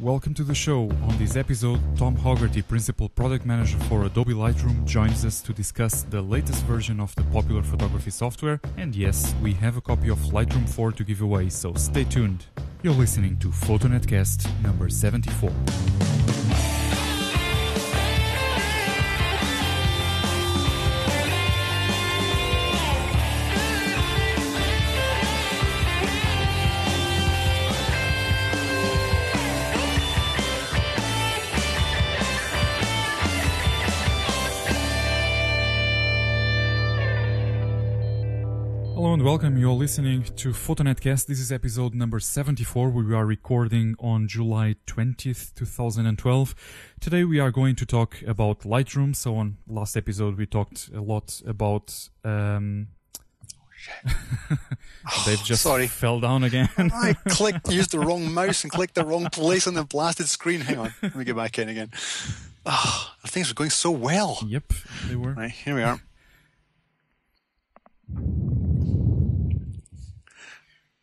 welcome to the show. On this episode, Tom Hogarty, Principal Product Manager for Adobe Lightroom, joins us to discuss the latest version of the popular photography software. And yes, we have a copy of Lightroom 4 to give away, so stay tuned. You're listening to PhotoNetCast number 74. Hello and welcome. You're listening to PhotoNetCast. This is episode number 74. We are recording on July 20th, 2012. Today we are going to talk about Lightroom. So on last episode we talked a lot about... Dave just fell down again. I used the wrong mouse and clicked the wrong place on the blasted screen. Hang on, let me get back in again. Things were going so well. Yep, they were. Right, here we are.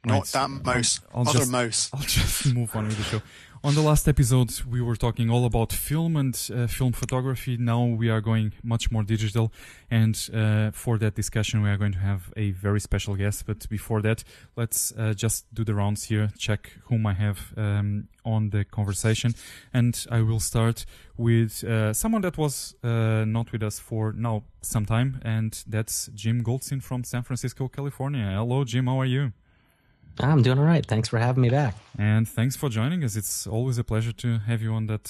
Not that mouse. Other mouse. I'll just move on with the show. On the last episode, we were talking all about film and film photography. Now we are going much more digital. And for that discussion, we are going to have a very special guest. But before that, let's just do the rounds here, check whom I have on the conversation. And I will start with someone that was not with us for now some time. And that's Jim Goldstein from San Francisco, California. Hello, Jim. How are you? I'm doing all right. Thanks for having me back. And thanks for joining us. It's always a pleasure to have you on that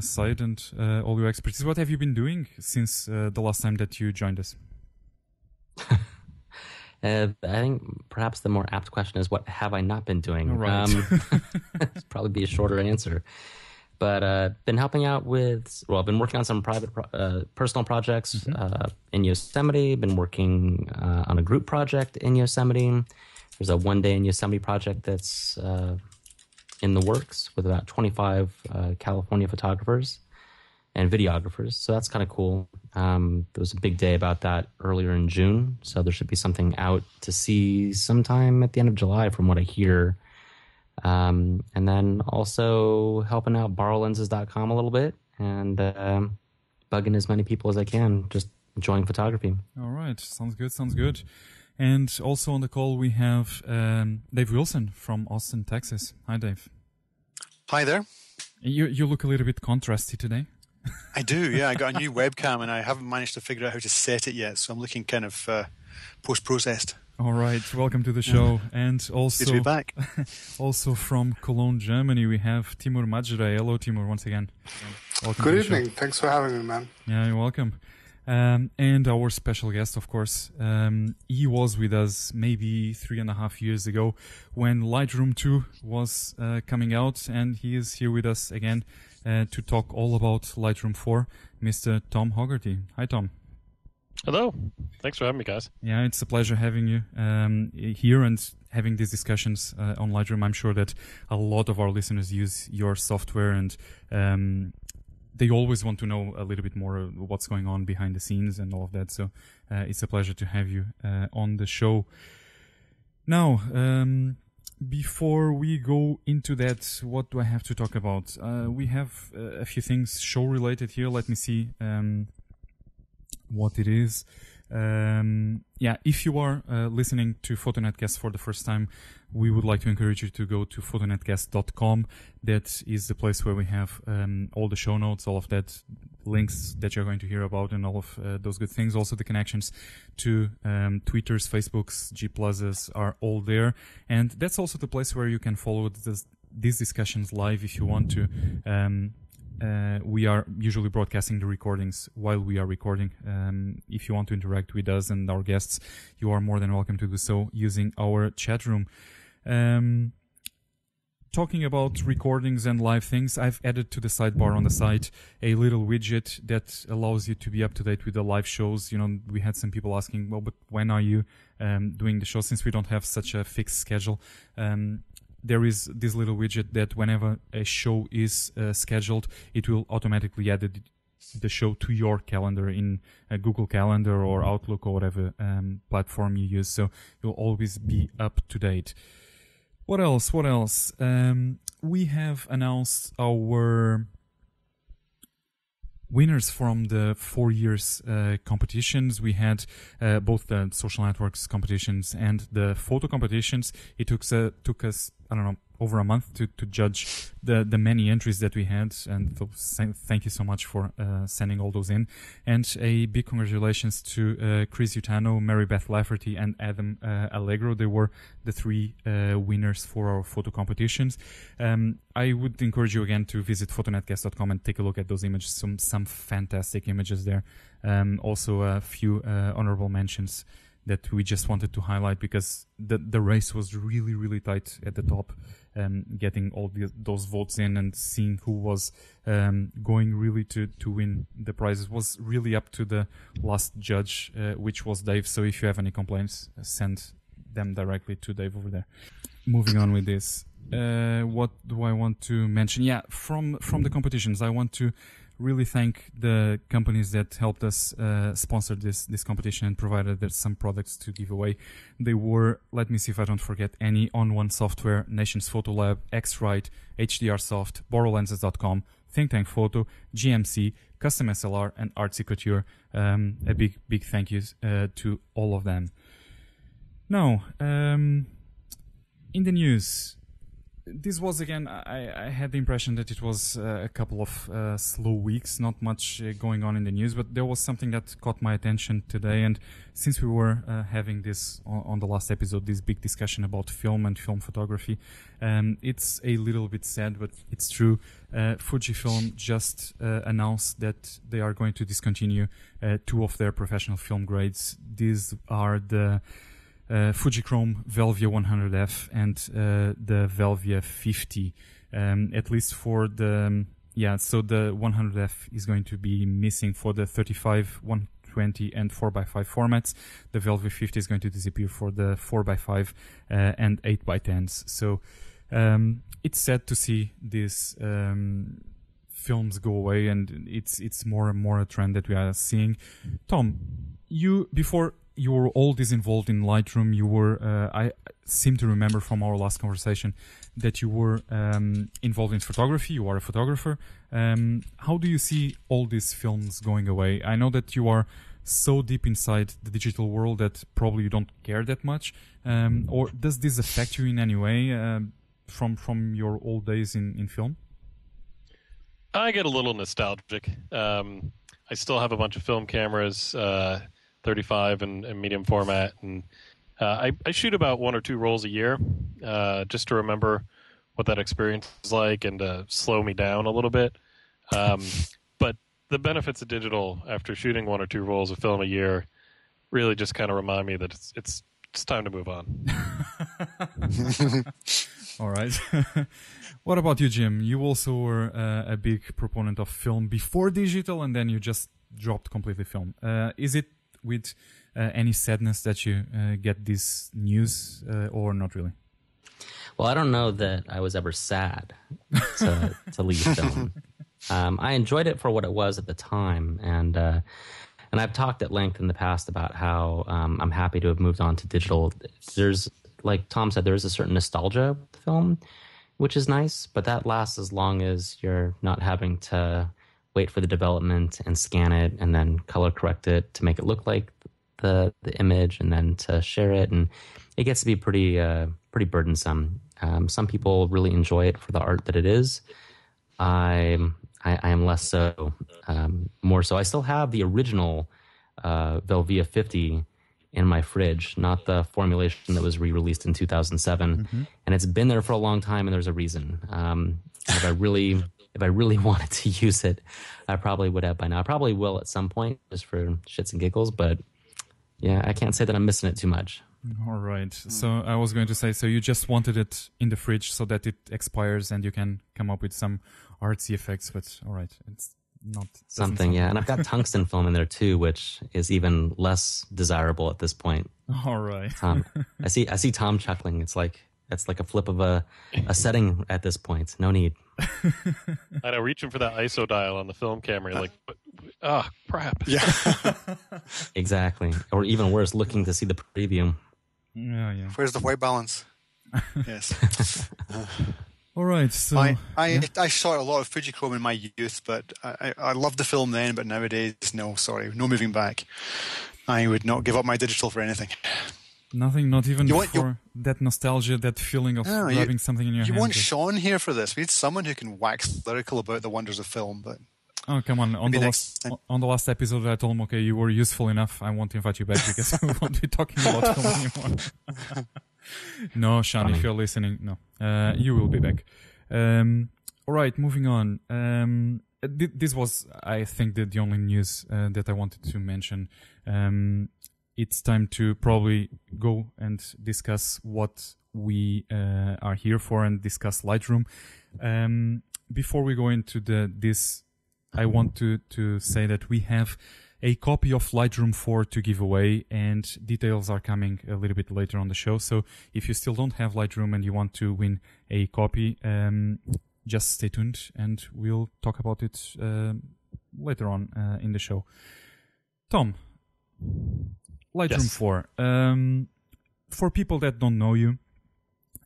side and all your expertise. What have you been doing since the last time that you joined us? I think perhaps the more apt question is, what have I not been doing? Right. It'd probably be a shorter answer. But been helping out with, I've been working on some private personal projects in Yosemite. Been working on a group project in Yosemite. There's a one-day in Yosemite project that's in the works with about 25 California photographers and videographers. So that's kind of cool. There was a big day about that earlier in June. So there should be something out to see sometime at the end of July from what I hear. And then also helping out borrowlenses.com a little bit and bugging as many people as I can, just enjoying photography. All right. Sounds good. Sounds good. And also on the call we have Dave Wilson from Austin, Texas. Hi, Dave. Hi there. You look a little bit contrasty today. I do, yeah. I got a new webcam and I haven't managed to figure out how to set it yet, so I'm looking kind of post-processed. All right, welcome to the show. And also, good to be back. Also from Cologne, Germany, we have Timur Majra. Hello, Timur, once again. Welcome Good evening. Show. Thanks for having me, man. Yeah, you're welcome. And our special guest, of course, he was with us maybe 3.5 years ago when Lightroom 2 was coming out, and he is here with us again to talk all about Lightroom 4, Mr. Tom Hogarty. Hi, Tom. Hello. Thanks for having me, guys. Yeah, it's a pleasure having you here and having these discussions on Lightroom. I'm sure that a lot of our listeners use your software and they always want to know a little bit more what's going on behind the scenes and all of that. So it's a pleasure to have you on the show. Now, before we go into that, what do I have to talk about? We have a few things show-related here. Let me see what it is. If you are listening to PhotoNetCast for the first time, we would like to encourage you to go to PhotoNetCast.com. That is the place where we have all the show notes, all of that, links that you're going to hear about, and all of those good things. Also, the connections to Twitters, Facebooks, G+s are all there. And that's also the place where you can follow these discussions live if you want to. We are usually broadcasting the recordings while we are recording. If you want to interact with us and our guests, you are more than welcome to do so using our chat room. Talking about recordings and live things, I've added to the sidebar on the site a little widget that allows you to be up to date with the live shows. You know, we had some people asking, well, but when are you doing the show? Since we don't have such a fixed schedule, there is this little widget that whenever a show is scheduled, it will automatically add the show to your calendar in a Google Calendar or Outlook or whatever platform you use. So you'll always be up to date. What else? We have announced our winners from the 4 years competitions. We had both the social networks competitions and the photo competitions. It took us, I don't know, over a month to judge the many entries that we had, and thank you so much for sending all those in. And a big congratulations to Chris Utano, Mary Beth Lafferty, and Adam Allegro. They were the 3 winners for our photo competitions. I would encourage you again to visit PhotoNetCast.com and take a look at those images. Some fantastic images there. Also a few honorable mentions that we just wanted to highlight because the race was really, really tight at the top. Getting all those votes in and seeing who was going really to win the prizes was really up to the last judge, which was Dave. So if you have any complaints, send them directly to Dave over there. Moving on with this. What do I want to mention? Yeah, from the competitions, I want to really thank the companies that helped us sponsor this competition and provided us some products to give away. They were, let me see if I don't forget any, On One Software, Nations Photo Lab, X-Rite, HDR Soft, BorrowLenses.com, Think Tank Photo, GMC, Custom SLR, and Artsy Couture. A big thank you to all of them. Now, in the news, this was, again, I had the impression that it was a couple of slow weeks, not much going on in the news, but there was something that caught my attention today. And since we were having this on the last episode, this big discussion about film and film photography, it's a little bit sad, but it's true. Fujifilm just announced that they are going to discontinue 2 of their professional film grades. These are the Fujichrome Velvia 100F and the Velvia 50, at least for the, so the 100F is going to be missing for the 35, 120 and 4x5 formats. The Velvia 50 is going to disappear for the 4x5 and 8x10s. So it's sad to see these films go away, and it's more and more a trend that we are seeing. Tom, before you were all involved in Lightroom. You were, I seem to remember from our last conversation that you were involved in photography. You are a photographer. How do you see all these films going away? I know that you are so deep inside the digital world that probably you don't care that much. Or does this affect you in any way from your old days in film? I get a little nostalgic. I still have a bunch of film cameras, 35 and medium format, and I shoot about 1 or 2 rolls a year, just to remember what that experience is like and slow me down a little bit. But the benefits of digital after shooting 1 or 2 rolls of film a year really just kind of remind me that it's time to move on. All right. What about you, Jim? You also were a big proponent of film before digital, and then you just dropped completely film. Is it with any sadness that you get this news, or not really? Well, I don't know that I was ever sad to leave film. I enjoyed it for what it was at the time, and I've talked at length in the past about how I'm happy to have moved on to digital. There's, like Tom said, there is a certain nostalgia with film, which is nice, but that lasts as long as you're not having to wait for the development and scan it and then color correct it to make it look like the image and then to share it, and it gets to be pretty burdensome. Some people really enjoy it for the art that it is. I am less so, more so. I still have the original Velvia 50 in my fridge, not the formulation that was re-released in 2007, and it's been there for a long time, and there's a reason. If I really wanted to use it, I probably would have by now. I probably will at some point, just for shits and giggles, but yeah, I can't say that I'm missing it too much. All right. So I was going to say, so you just wanted it in the fridge so that it expires and you can come up with some artsy effects, but all right, it's not something, yeah. And I've got tungsten film in there too, which is even less desirable at this point. All right. I see Tom chuckling. It's like a flip of a setting at this point. No need. I know, reaching for that ISO dial on the film camera, like, crap. Yeah. Exactly. Or even worse, looking to see the preview. Yeah. Where's the white balance? Yes. All right. So I saw a lot of Fujichrome in my youth, but I loved the film then. But nowadays, no moving back. I would not give up my digital for anything. Nothing, not even for that nostalgia, that feeling of grabbing something in your hand. You want Sean here for this. We need someone who can wax lyrical about the wonders of film. But oh, come on. On the last episode, I told him, okay, you were useful enough. I won't invite you back because we won't be talking about film anymore. No, Sean, if you're listening, no. You will be back. All right, moving on. This was, I think, the only news that I wanted to mention. It's time to probably go and discuss what we are here for and discuss Lightroom. Before we go into this, I want to say that we have a copy of Lightroom 4 to give away, and details are coming a little bit later on the show. So if you still don't have Lightroom and you want to win a copy, just stay tuned and we'll talk about it later on in the show. Tom, Lightroom 4. For people that don't know you,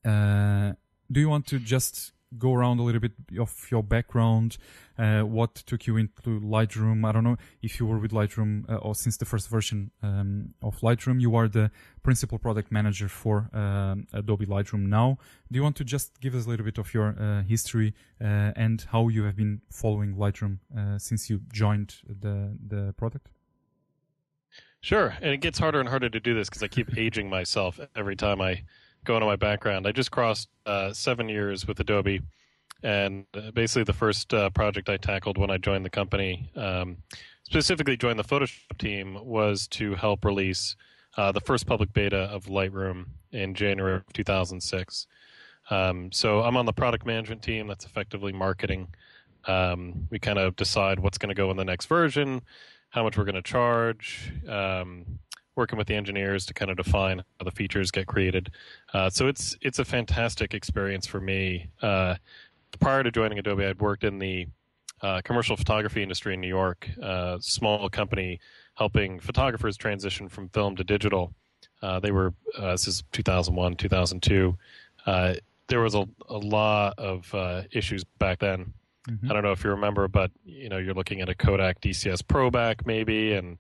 do you want to just go around a little bit of your background, what took you into Lightroom? I don't know if you were with Lightroom or since the first version of Lightroom. You are the principal product manager for Adobe Lightroom now. Do you want to just give us a little bit of your history and how you have been following Lightroom since you joined the product? Sure, and it gets harder and harder to do this because I keep aging myself every time I go into my background. I just crossed 7 years with Adobe, and basically the first project I tackled when I joined the company, specifically joined the Photoshop team, was to help release the first public beta of Lightroom in January of 2006. So I'm on the product management team. That's effectively marketing. We kind of decide what's going to go in the next version, how much we're going to charge, working with the engineers to kind of define how the features get created. So it's a fantastic experience for me. Prior to joining Adobe, I'd worked in the commercial photography industry in New York, a small company helping photographers transition from film to digital. They were, this is 2001, 2002. There was a lot of issues back then. Mm-hmm. I don't know if you remember, but you're looking at a Kodak DCS Pro back maybe, and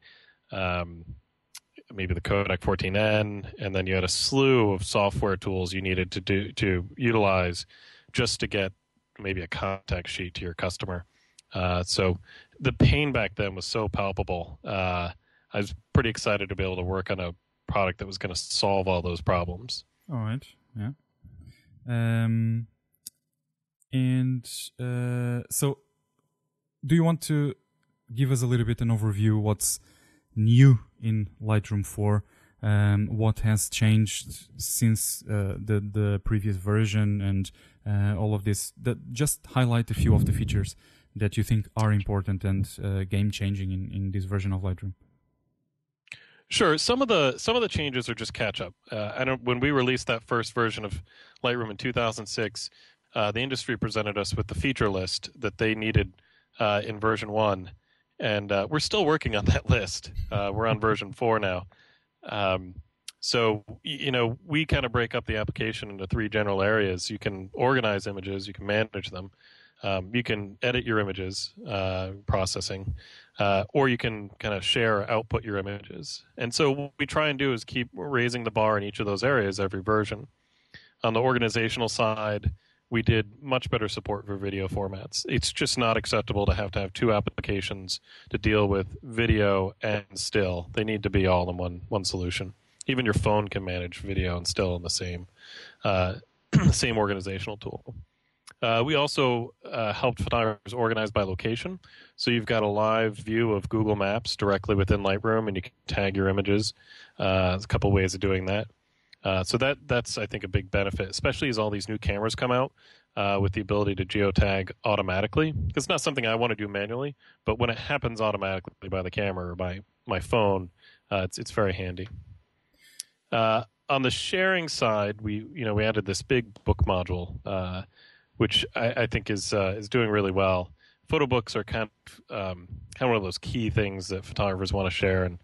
maybe the Kodak 14N, and then you had a slew of software tools you needed to utilize just to get maybe a contact sheet to your customer. So the pain back then was so palpable. I was pretty excited to be able to work on a product that was going to solve all those problems. All right, yeah. So do you want to give us a little bit an overview what's new in Lightroom 4, what has changed since the previous version and all of this? Just highlight a few of the features that you think are important and game-changing in this version of Lightroom. Sure. Some of the changes are just catch-up. When we released that first version of Lightroom in 2006, the industry presented us with the feature list that they needed in version 1. And we're still working on that list. We're on version 4 now. So, we kind of break up the application into 3 general areas. You can organize images, you can manage them, you can edit your images, processing, or you can kind of share or output your images. And so what we try and do is keep raising the bar in each of those areas every version. On the organizational side, we did much better support for video formats. It's just not acceptable to have 2 applications to deal with video and still. They need to be all in one solution. Even your phone can manage video and still in the same organizational tool. We also helped photographers organize by location. So you've got a live view of Google Maps directly within Lightroom, and you can tag your images. There's a couple ways of doing that. So that's, I think, a big benefit, especially as all these new cameras come out with the ability to geotag automatically. It's not something I want to do manually, but when it happens automatically by the camera or by my phone, it's very handy. On the sharing side, we added this big book module, which I think is doing really well. Photo books are kind of one of those key things that photographers want to share, and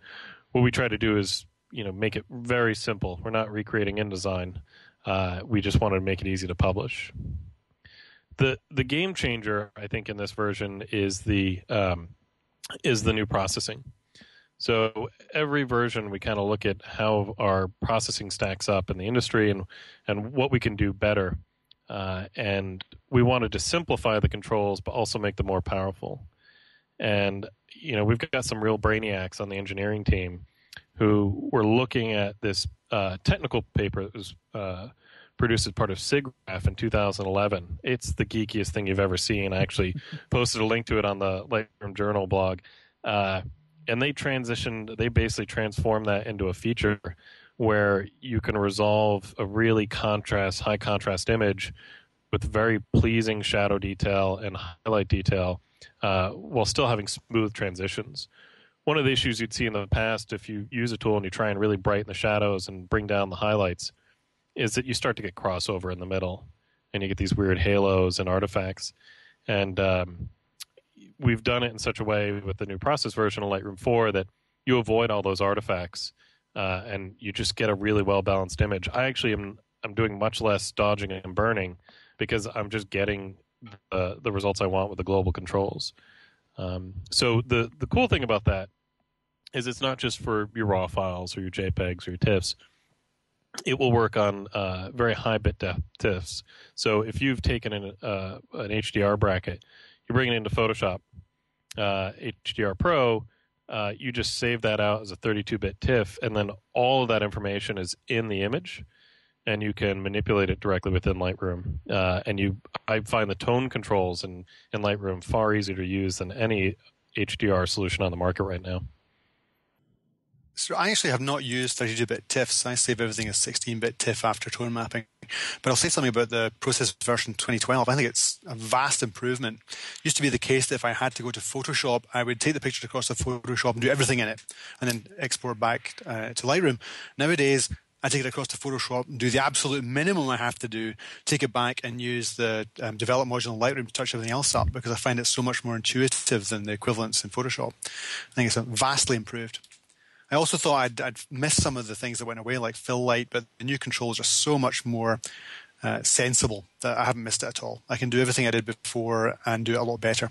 what we try to do is make it very simple. We're not recreating InDesign. We just wanted to make it easy to publish. The game changer, I think, in this version is the new processing. So every version, we kind of look at how our processing stacks up in the industry and what we can do better. And we wanted to simplify the controls, but also make them more powerful. And, we've got some real brainiacs on the engineering team who were looking at this technical paper that was produced as part of SIGGRAPH in 2011. It's the geekiest thing you've ever seen. I actually posted a link to it on the Lightroom Journal blog. And they basically transformed that into a feature where you can resolve a really high contrast image with very pleasing shadow detail and highlight detail while still having smooth transitions. One of the issues you'd see in the past if you use a tool and you try and really brighten the shadows and bring down the highlights is that you start to get crossover in the middle and you get these weird halos and artifacts. And we've done it in such a way with the new process version of Lightroom 4 that you avoid all those artifacts and you just get a really well-balanced image. I'm doing much less dodging and burning because I'm just getting the results I want with the global controls. So the cool thing about that is it's not just for your RAW files or your JPEGs or your TIFFs. It will work on very high bit depth TIFFs. So if you've taken an HDR bracket, you bring it into Photoshop, HDR Pro, you just save that out as a 32-bit TIFF, and then all of that information is in the image, and you can manipulate it directly within Lightroom. I find the tone controls in Lightroom far easier to use than any HDR solution on the market right now. So I actually have not used 32-bit TIFFs. I save everything as 16-bit TIFF after tone mapping. But I'll say something about the process version 2012. I think it's a vast improvement. It used to be the case that if I had to go to Photoshop, I would take the picture across to Photoshop and do everything in it, and then export back to Lightroom. Nowadays, I take it across to Photoshop and do the absolute minimum I have to do, take it back and use the develop module in Lightroom to touch everything else up because I find it so much more intuitive than the equivalents in Photoshop. I think it's vastly improved. I also thought I'd missed some of the things that went away, like fill light, but the new controls are so much more sensible that I haven't missed it at all. I can do everything I did before and do it a lot better.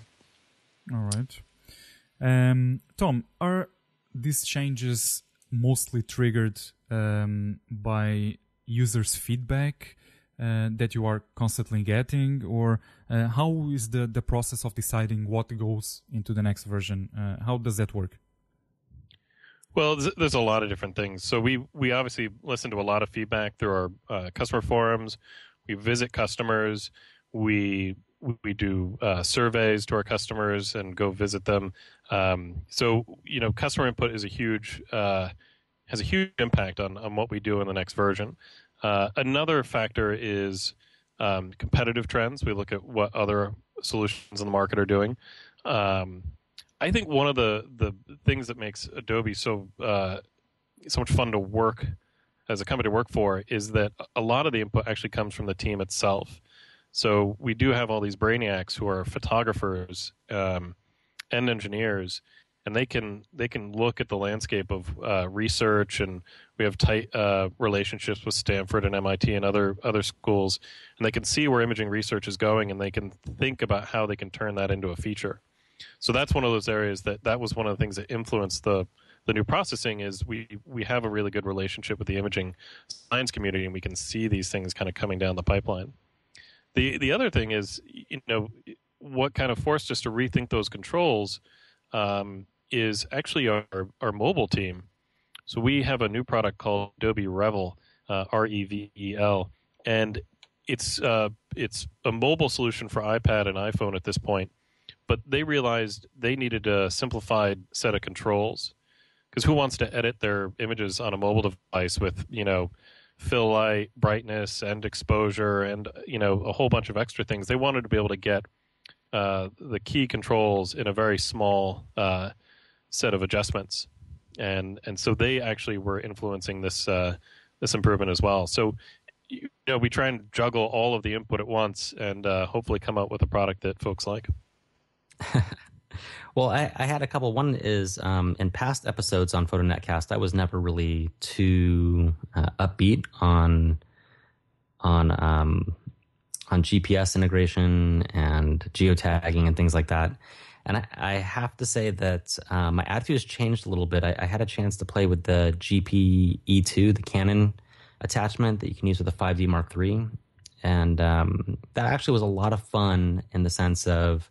All right. Tom, are these changes mostly triggered by users' feedback that you are constantly getting, or how is the process of deciding what goes into the next version? How does that work? Well, there's a lot of different things. So we obviously listen to a lot of feedback through our customer forums. We visit customers. We do surveys to our customers and go visit them. So customer input is has a huge impact on what we do in the next version. Another factor is competitive trends. We look at what other solutions in the market are doing. I think one of the things that makes Adobe so much fun to work as a company to work for is that a lot of the input actually comes from the team itself. So we do have all these brainiacs who are photographers and engineers, and they can look at the landscape of research, and we have tight relationships with Stanford and MIT and other schools, and they can see where imaging research is going, and they can think about how they can turn that into a feature. So that's one of those areas that was one of the things that influenced the new processing is we have a really good relationship with the imaging science community, and we can see these things kind of coming down the pipeline. The other thing is, what kind of forced us to rethink those controls is actually our mobile team. So we have a new product called Adobe Revel, Revel, and it's a mobile solution for iPad and iPhone at this point. But they realized they needed a simplified set of controls, because who wants to edit their images on a mobile device with, fill light, brightness, and exposure, and, a whole bunch of extra things. They wanted to be able to get the key controls in a very small set of adjustments. And so they actually were influencing this improvement as well. So, we try and juggle all of the input at once and hopefully come out with a product that folks like. Well, I had a couple. One is in past episodes on PhotoNetCast, I was never really too upbeat on on GPS integration and geotagging and things like that. And I have to say that my attitude has changed a little bit. I had a chance to play with the GP-E2, the Canon attachment that you can use with the 5D Mark III. And that actually was a lot of fun in the sense of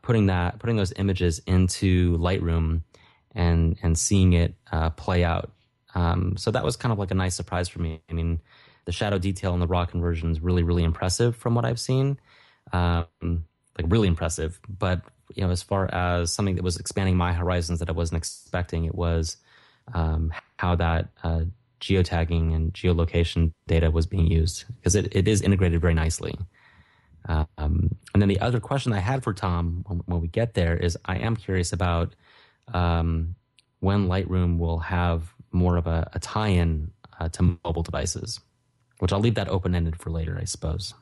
putting those images into Lightroom and seeing it play out. So that was kind of like a nice surprise for me. I mean, the shadow detail in the raw conversion is really, really impressive from what I've seen. Like really impressive. But as far as something that was expanding my horizons that I wasn't expecting, it was how that geotagging and geolocation data was being used, because it is integrated very nicely. And then the other question I had for Tom when we get there is I am curious about when Lightroom will have more of a tie-in to mobile devices, which I'll leave that open-ended for later, I suppose.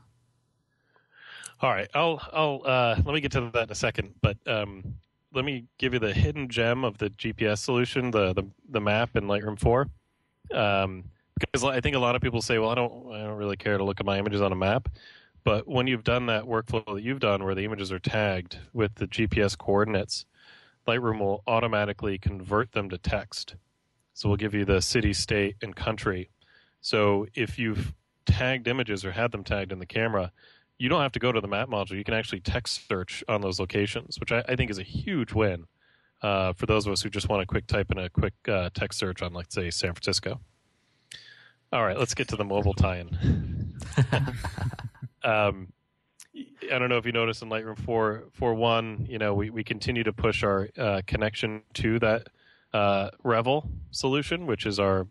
All right, I'll let me get to that in a second, but let me give you the hidden gem of the GPS solution, the map in Lightroom 4. Because I think a lot of people say, well, I don't really care to look at my images on a map. But when you've done that workflow that you've done where the images are tagged with the GPS coordinates, Lightroom will automatically convert them to text. So we'll give you the city, state, and country. So if you've tagged images or had them tagged in the camera, you don't have to go to the map module. You can actually text search on those locations, which I think is a huge win for those of us who just want to quick type in a quick text search on, like, say, San Francisco. All right, let's get to the mobile tie-in. I don't know if you noticed in Lightroom 4.1, we continue to push our connection to that Revel solution, which is our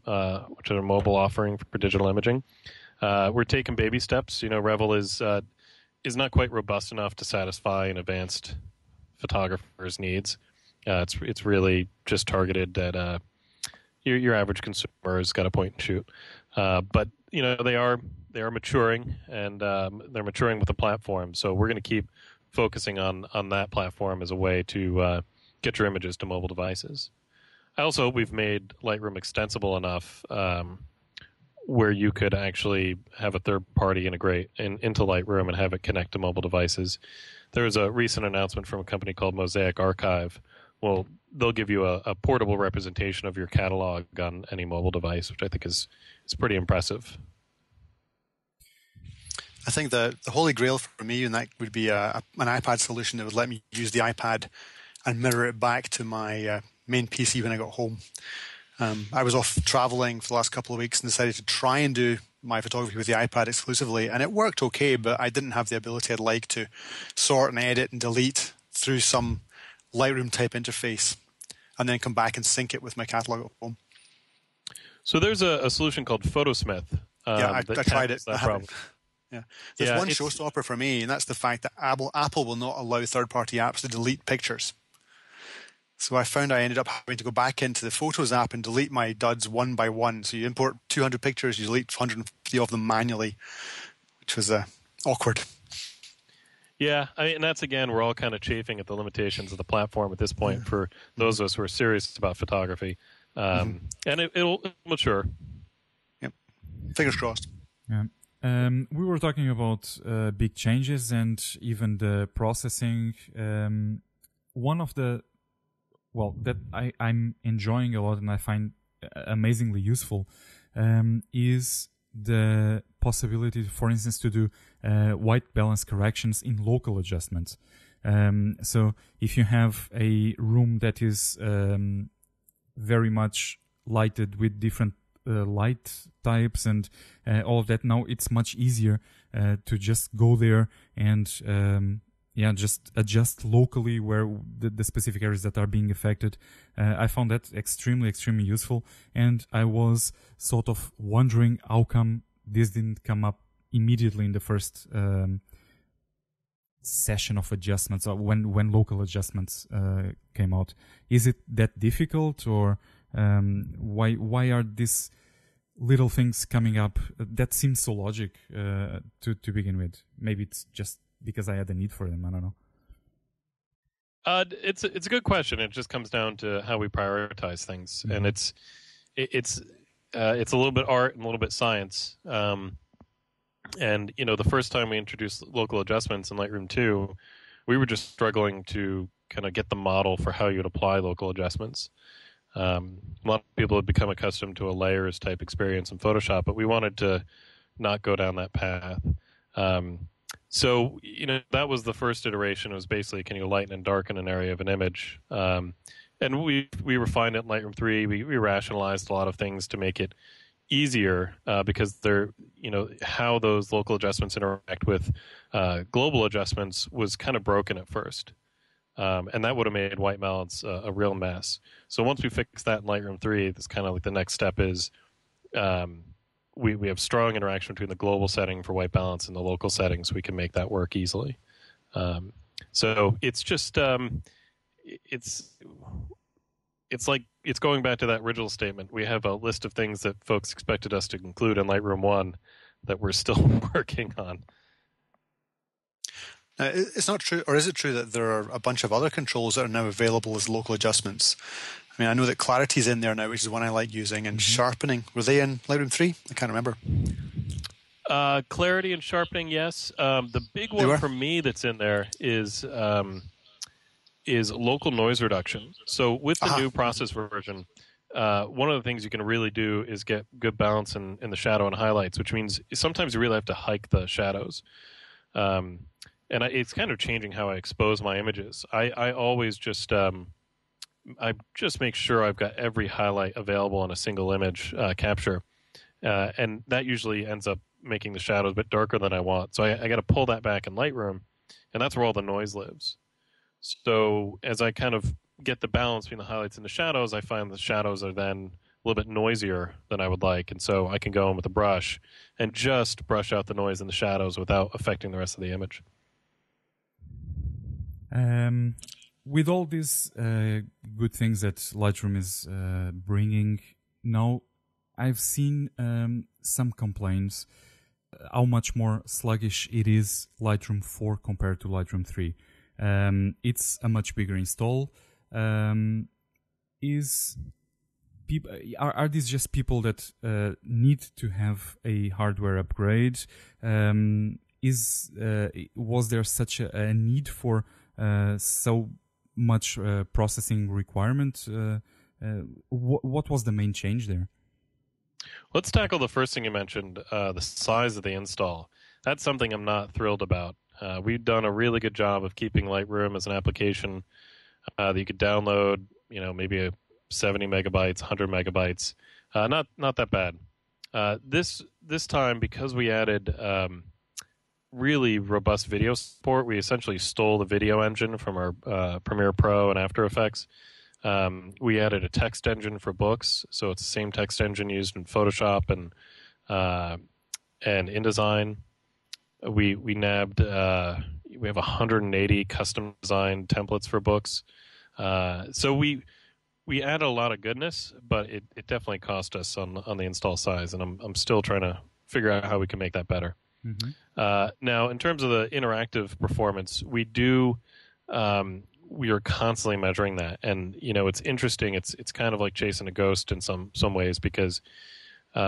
mobile offering for digital imaging. We're taking baby steps. Revel is not quite robust enough to satisfy an advanced photographer's needs. It's really just targeted at your average consumer who's got a point and shoot. But they are maturing, and they're maturing with the platform. So we're going to keep focusing on that platform as a way to get your images to mobile devices. Also, we've made Lightroom extensible enough where you could actually have a third party integrate into Lightroom and have it connect to mobile devices. There was a recent announcement from a company called Mosaic Archive. Well, they'll give you a portable representation of your catalog on any mobile device, which I think is pretty impressive. I think the holy grail for me, and that would be an iPad solution that would let me use the iPad and mirror it back to my main PC when I got home. I was off traveling for the last couple of weeks and decided to try and do my photography with the iPad exclusively, and it worked okay, but I didn't have the ability I'd like to sort and edit and delete through some Lightroom type interface and then come back and sync it with my catalog at home. So there's a solution called Photosmith. I tried it. That problem. Yeah. There's one showstopper for me, and that's the fact that Apple will not allow third-party apps to delete pictures. So I found I ended up having to go back into the Photos app and delete my duds one by one. So you import 200 pictures, you delete 150 of them manually, which was awkward. Yeah, and that's, again, we're all kind of chafing at the limitations of the platform at this point for those of us who are serious about photography. And it'll mature. Yep. Fingers crossed. Yeah. We were talking about big changes and even the processing. One of the that I'm enjoying a lot and I find amazingly useful is the possibility, for instance, to do white balance corrections in local adjustments. So if you have a room that is very much lighted with different light types and all of that, now it's much easier to just go there and just adjust locally where the specific areas that are being affected. I found that extremely useful, and I was sort of wondering how come this didn't come up immediately in the first session of adjustments, or when local adjustments came out. Is it that difficult, or why are these little things coming up that seem so logic to begin with? Maybe it's just because I had the need for them. I don't know. It's a good question. It just comes down to how we prioritize things, and it's a little bit art and a little bit science. And, the first time we introduced local adjustments in Lightroom 2, we were just struggling to kind of get the model for how you'd apply local adjustments. A lot of people had become accustomed to a layers type experience in Photoshop, but we wanted to not go down that path. So, that was the first iteration. It was basically, can you lighten and darken an area of an image? And we refined it in Lightroom 3. We rationalized a lot of things to make it easier because they're, how those local adjustments interact with global adjustments was kind of broken at first. And that would have made white balance a real mess. So once we fixed that in Lightroom 3, it's kind of like the next step is we have strong interaction between the global setting for white balance and the local settings. We can make that work easily. So it's just it's like it's going back to that original statement. We have a list of things that folks expected us to include in Lightroom 1 that we're still working on. It's not true, or is it true that there are a bunch of other controls that are now available as local adjustments? I mean, I know that clarity's in there now, which is one I like using, and sharpening. Were they in Lightroom 3? I can't remember. Clarity and sharpening, yes. The big one for me that's in there is local noise reduction. So with the new process version, one of the things you can really do is get good balance in the shadow and highlights, which means sometimes you really have to hike the shadows. And it's kind of changing how I expose my images. I always just I just make sure I've got every highlight available in a single image capture, and that usually ends up making the shadows a bit darker than I want. So I got to pull that back in Lightroom, and that's where all the noise lives. So as I kind of get the balance between the highlights and the shadows, I find the shadows are then a little bit noisier than I would like, and so I can go in with a brush and just brush out the noise in the shadows without affecting the rest of the image. With all these good things that Lightroom is bringing, now I've seen some complaints how much more sluggish it is Lightroom 4 compared to Lightroom 3. It's a much bigger install. Are these just people that need to have a hardware upgrade? Was there such a need for so much processing requirement? What was the main change there? Let's tackle the first thing you mentioned, the size of the install. That's something I'm not thrilled about. We've done a really good job of keeping Lightroom as an application that you could download, maybe 70 megabytes, 100 megabytes. Not that bad. This time, because we added really robust video support, we essentially stole the video engine from our Premiere Pro and After Effects. We added a text engine for books, so it's the same text engine used in Photoshop and InDesign. We nabbed we have 180 custom designed templates for books. So we added a lot of goodness, but it definitely cost us on the install size, and I'm still trying to figure out how we can make that better. Mm-hmm. Now, in terms of the interactive performance, we are constantly measuring that, and it's interesting. It's kind of like chasing a ghost in some ways, because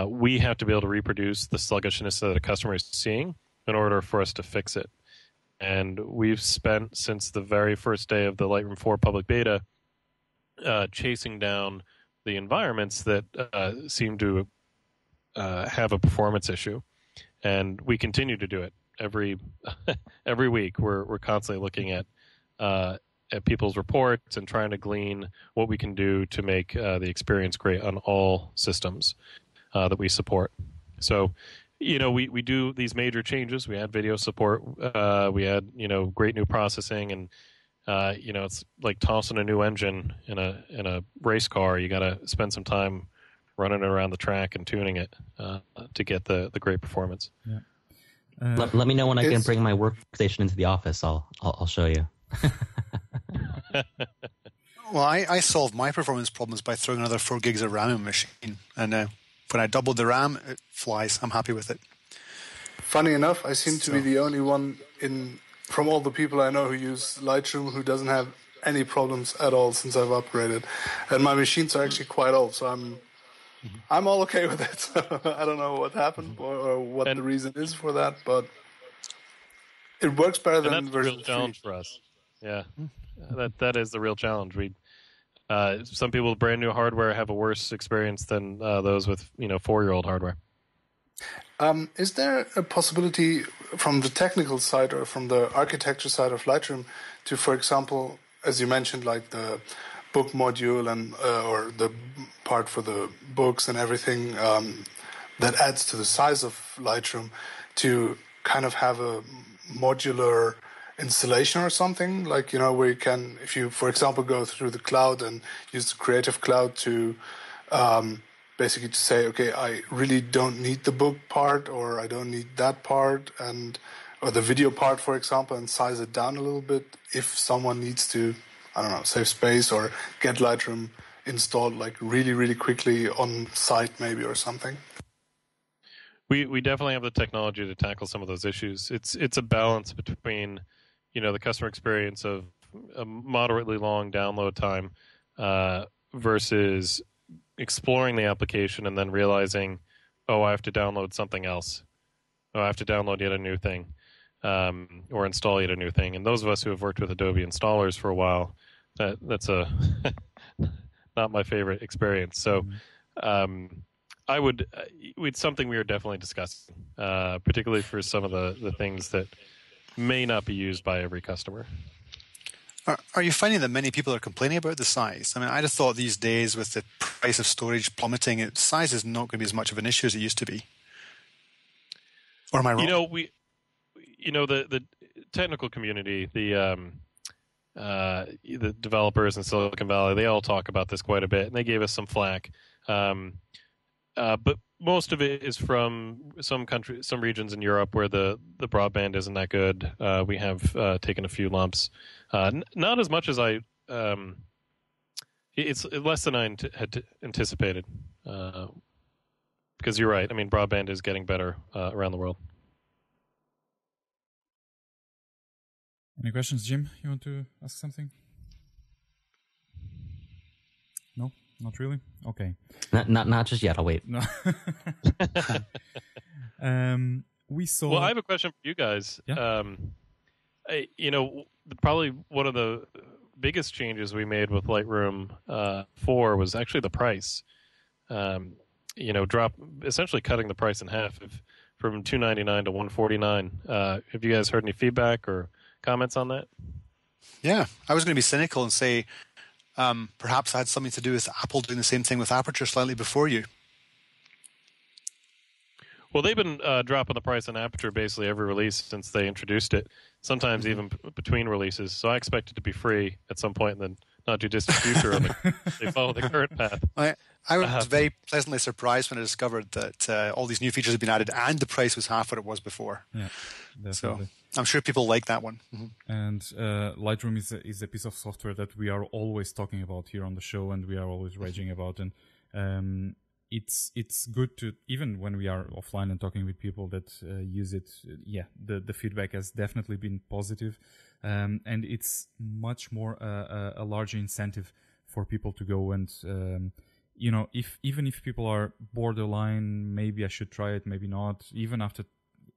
we have to be able to reproduce the sluggishness that a customer is seeing in order for us to fix it. And we've spent, since the very first day of the Lightroom 4 public beta, chasing down the environments that seem to have a performance issue. And we continue to do it every week. We're constantly looking at people's reports and trying to glean what we can do to make the experience great on all systems that we support. So, we do these major changes. We add video support. We add great new processing, and it's like tossing a new engine in a race car. You got to spend some time running it around the track and tuning it to get the great performance. Yeah. Let me know when I can bring my workstation into the office. I'll show you. Well, I solved my performance problems by throwing another 4 gigs of RAM in my machine, and when I doubled the RAM, it flies. I'm happy with it. Funny enough, I seem to be the only one from all the people I know who use Lightroom who doesn't have any problems at all since I've upgraded. And my machines are actually quite old, so I'm I'm all okay with it. I don't know what happened or what the reason is for that, but it works better than that's the version real 3. challenge for us. Yeah, that is the real challenge. Some people with brand new hardware have a worse experience than those with 4-year-old hardware. Is there a possibility from the technical side or from the architecture side of Lightroom to, for example, as you mentioned, like the book module and or the part for the books and everything that adds to the size of Lightroom, to kind of have a modular installation or something, like, where you can, if you, for example, go through the cloud and use the Creative Cloud to basically to say, okay, I really don't need the book part, or I don't need that part, or the video part, for example, and size it down a little bit if someone needs to, I don't know, save space or get Lightroom installed like really, really quickly on site maybe or something. We definitely have the technology to tackle some of those issues. It's a balance between, the customer experience of a moderately long download time versus exploring the application and then realizing, oh, I have to download something else. Oh, I have to download yet a new thing, or install yet a new thing. And those of us who have worked with Adobe installers for a while, that's a not my favorite experience. So it's something we are definitely discussing, particularly for some of the things that may not be used by every customer. Are you finding that many people are complaining about the size? I mean, I'd have thought these days with the price of storage plummeting, size is not going to be as much of an issue as it used to be. Or am I wrong? The technical community, the developers in Silicon Valley, they all talk about this quite a bit, and they gave us some flack. But most of it is from some regions in Europe where the broadband isn't that good. We have taken a few lumps, not as much as it's less than I had anticipated. Because you're right. I mean, broadband is getting better around the world. Any questions, Jim? You want to ask something? No, not really. Okay. Not just yet. I'll wait. No. We saw. Well, I have a question for you guys. Yeah. Probably one of the biggest changes we made with Lightroom 4 was actually the price. Essentially cutting the price in half from $299 to $149. Have you guys heard any feedback or comments on that? Yeah, I was going to be cynical and say perhaps it had something to do with Apple doing the same thing with Aperture slightly before you. Well, they've been dropping the price on Aperture basically every release since they introduced it, sometimes even between releases. So I expect it to be free at some point in the not-too-distant future. They follow the current path. I was very pleasantly surprised when I discovered that all these new features had been added and the price was half what it was before. Yeah, definitely. So I'm sure people like that one. Mm-hmm. And Lightroom is a piece of software that we are always talking about here on the show, and we are always raging about. And it's good to, even when we are offline and talking with people that use it, the feedback has definitely been positive. And it's much more a larger incentive for people to go and, even if people are borderline, maybe I should try it, maybe not, even after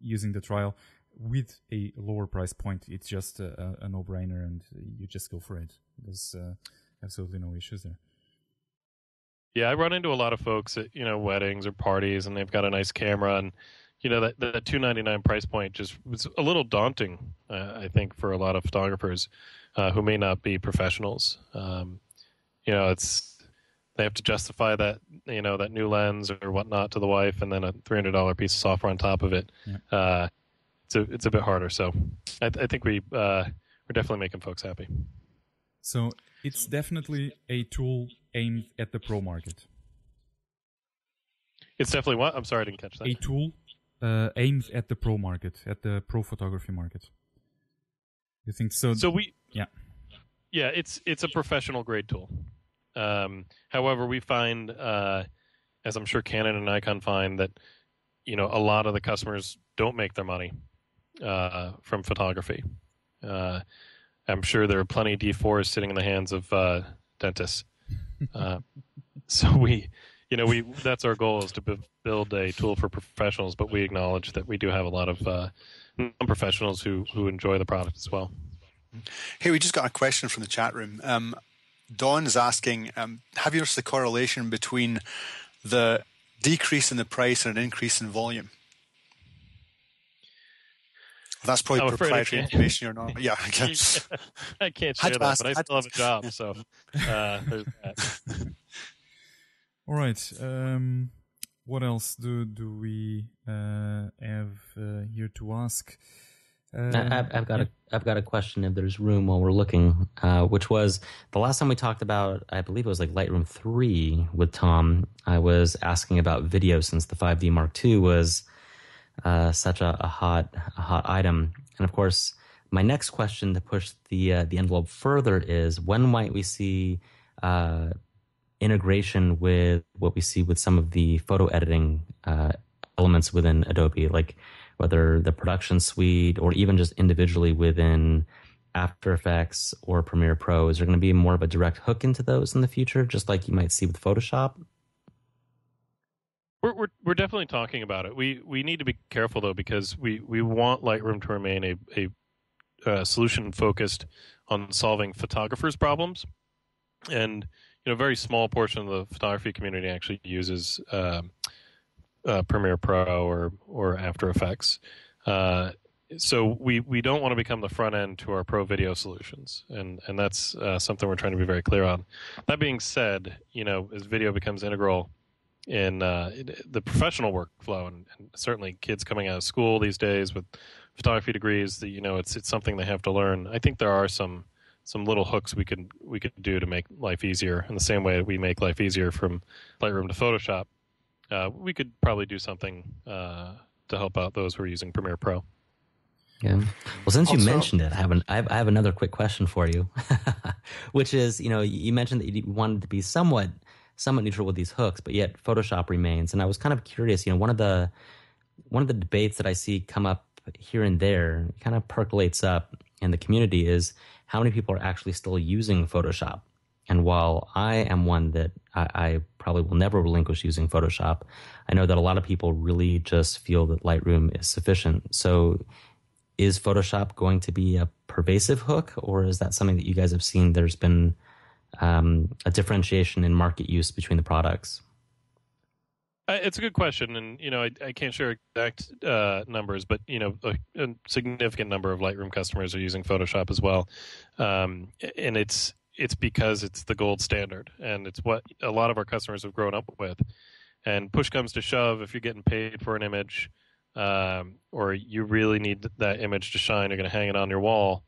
using the trial, with a lower price point, it's just a no-brainer, and you just go for it. There's absolutely no issues there. Yeah, I run into a lot of folks at weddings or parties, and they've got a nice camera, and that $299 price point just was a little daunting, I think, for a lot of photographers who may not be professionals. They have to justify that that new lens or whatnot to the wife, and then a $300 piece of software on top of it. Yeah. It's a bit harder. So I think we're definitely making folks happy. So it's definitely a tool aimed at the pro market. It's definitely what? I'm sorry, I didn't catch that. A tool aimed at the pro market, at the pro photography market. You think so? Yeah, it's a professional grade tool. However, we find, as I'm sure Canon and Nikon find, that a lot of the customers don't make their money from photography. I'm sure there are plenty of D4s sitting in the hands of dentists. So we that's our goal, is to build a tool for professionals, but we acknowledge that we do have a lot of non-professionals who enjoy the product as well. Hey, we just got a question from the chat room. Dawn is asking, have you noticed the correlation between the decrease in the price and an increase in volume? That's probably proprietary information or not. Yeah, I guess. I can't share that, but I still have a job, so there's that. All right. What else do we have here to ask? I've got a question if there's room while we're looking, which was the last time we talked about, I believe it was like Lightroom 3 with Tom. I was asking about video, since the 5D Mark II was such a hot item. And of course, my next question to push the envelope further is, when might we see integration with what we see with some of the photo editing elements within Adobe, like whether the production suite or even just individually within After Effects or Premiere Pro? Is there going to be more of a direct hook into those in the future, just like you might see with Photoshop? We're definitely talking about it. We need to be careful though, because we want Lightroom to remain a solution focused on solving photographers' problems, and a very small portion of the photography community actually uses Premiere Pro or After Effects. So we don't want to become the front end to our pro video solutions, and that's something we're trying to be very clear on. That being said, as video becomes integral in the professional workflow, and certainly kids coming out of school these days with photography degrees, it's something they have to learn. I think there are some little hooks we could do to make life easier, in the same way that we make life easier from Lightroom to Photoshop. We could probably do something to help out those who are using Premiere Pro. Yeah. Well, since you mentioned it, I have another quick question for you, which is, you mentioned that you wanted to be somewhat neutral with these hooks, but yet Photoshop remains. And I was kind of curious, one of the debates that I see come up here and there, kind of percolates up in the community, is how many people are actually still using Photoshop. And while I am one that I probably will never relinquish using Photoshop, I know that a lot of people really just feel that Lightroom is sufficient. So is Photoshop going to be a pervasive hook, or is that something that you guys have seen there's been a differentiation in market use between the products? It's a good question, and I can't share exact numbers, but a significant number of Lightroom customers are using Photoshop as well, and it's because it's the gold standard, and it's what a lot of our customers have grown up with. And push comes to shove, if you're getting paid for an image, or you really need that image to shine, you're going to hang it on your wall,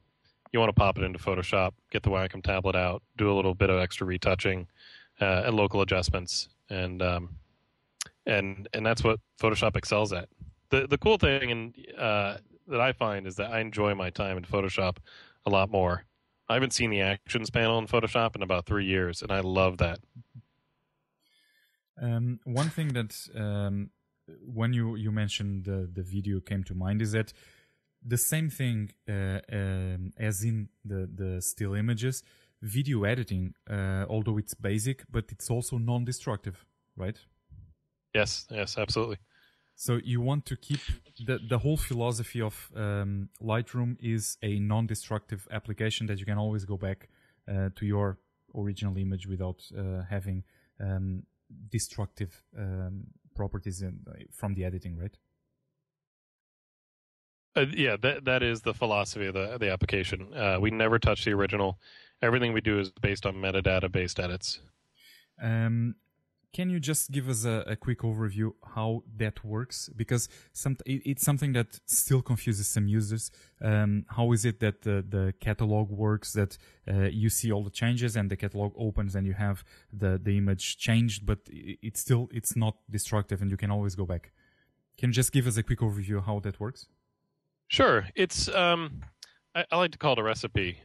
you want to pop it into Photoshop, get the Wacom tablet out, do a little bit of extra retouching and local adjustments, and that's what Photoshop excels at. The cool thing that I find is that I enjoy my time in Photoshop a lot more. I haven't seen the Actions panel in Photoshop in about 3 years, and I love that. One thing that when you mentioned the video came to mind is that the same thing as in the still images, video editing, although it's basic, but it's also non-destructive, right? Yes, absolutely. So you want to keep the whole philosophy of Lightroom is a non-destructive application that you can always go back to your original image without having destructive properties from the editing, right? Yeah, that is the philosophy of the application. We never touch the original. Everything we do is based on metadata-based edits. Can you just give us a quick overview how that works? Because it's something that still confuses some users. How is it that the catalog works, that you see all the changes and the catalog opens and you have the image changed, but it's not destructive and you can always go back? Can you just give us a quick overview how that works? Sure. It's I like to call it a recipe.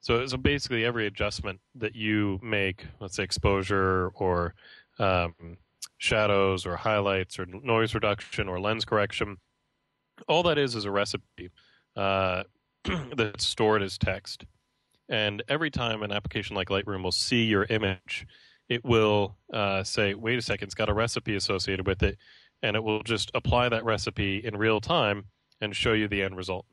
So basically every adjustment that you make, let's say exposure or shadows or highlights or noise reduction or lens correction, all that is a recipe that's stored as text. And every time an application like Lightroom will see your image, it will say, wait a second, it's got a recipe associated with it, and it will just apply that recipe in real time and show you the end result.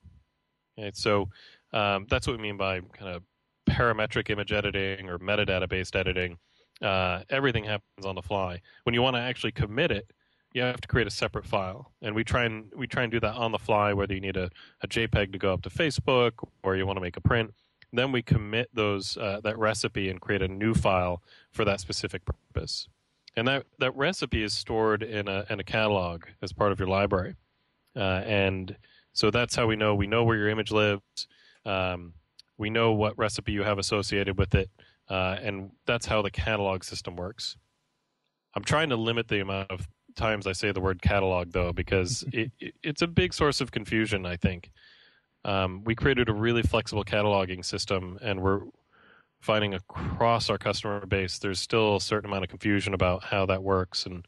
Okay, so that's what we mean by kind of parametric image editing or metadata-based editing. Everything happens on the fly. When you want to actually commit it, you have to create a separate file, and we try and do that on the fly. Whether you need a JPEG to go up to Facebook or you want to make a print, then we commit those that recipe and create a new file for that specific purpose. And that recipe is stored in a catalog as part of your library, and so that's how we know where your image lives. We know what recipe you have associated with it, and that's how the catalog system works. I'm trying to limit the amount of times I say the word catalog, though, because it's a big source of confusion, I think. We created a really flexible cataloging system, and we're finding across our customer base there's still a certain amount of confusion about how that works. And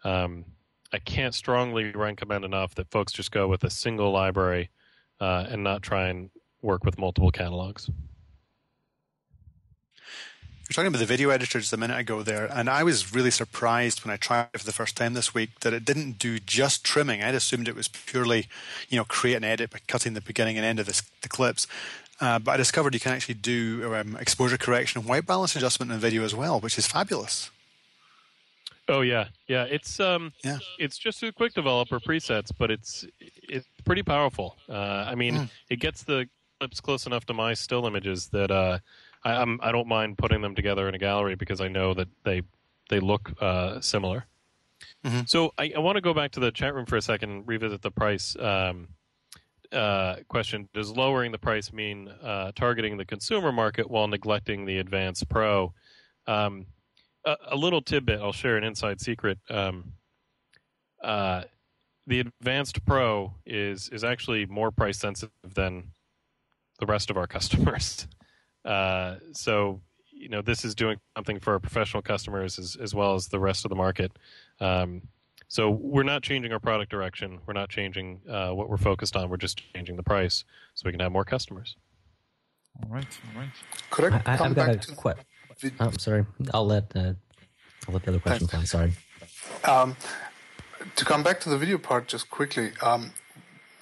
I can't strongly recommend enough that folks just go with a single library and not try and work with multiple catalogs. You're talking about the video editor just a minute ago there, and I was really surprised when I tried it for the first time this week that it didn't do just trimming. I'd assumed it was purely, create and edit by cutting the beginning and end of the clips. But I discovered you can actually do exposure correction and white balance adjustment in video as well, which is fabulous. Oh yeah. It's just a quick developer presets, but it's pretty powerful. It gets the clips close enough to my still images that I don't mind putting them together in a gallery because I know that they look similar. Mm-hmm. So I want to go back to the chat room for a second and revisit the price question. Does lowering the price mean targeting the consumer market while neglecting the Advanced Pro? A little tidbit, I'll share an inside secret. The Advanced Pro is actually more price sensitive than the rest of our customers. So, this is doing something for our professional customers as well as the rest of the market. So we're not changing our product direction. We're not changing what we're focused on. We're just changing the price so we can have more customers. All right. Could I come back to I'm sorry. I'll let the other question fly. Sorry. To come back to the video part just quickly,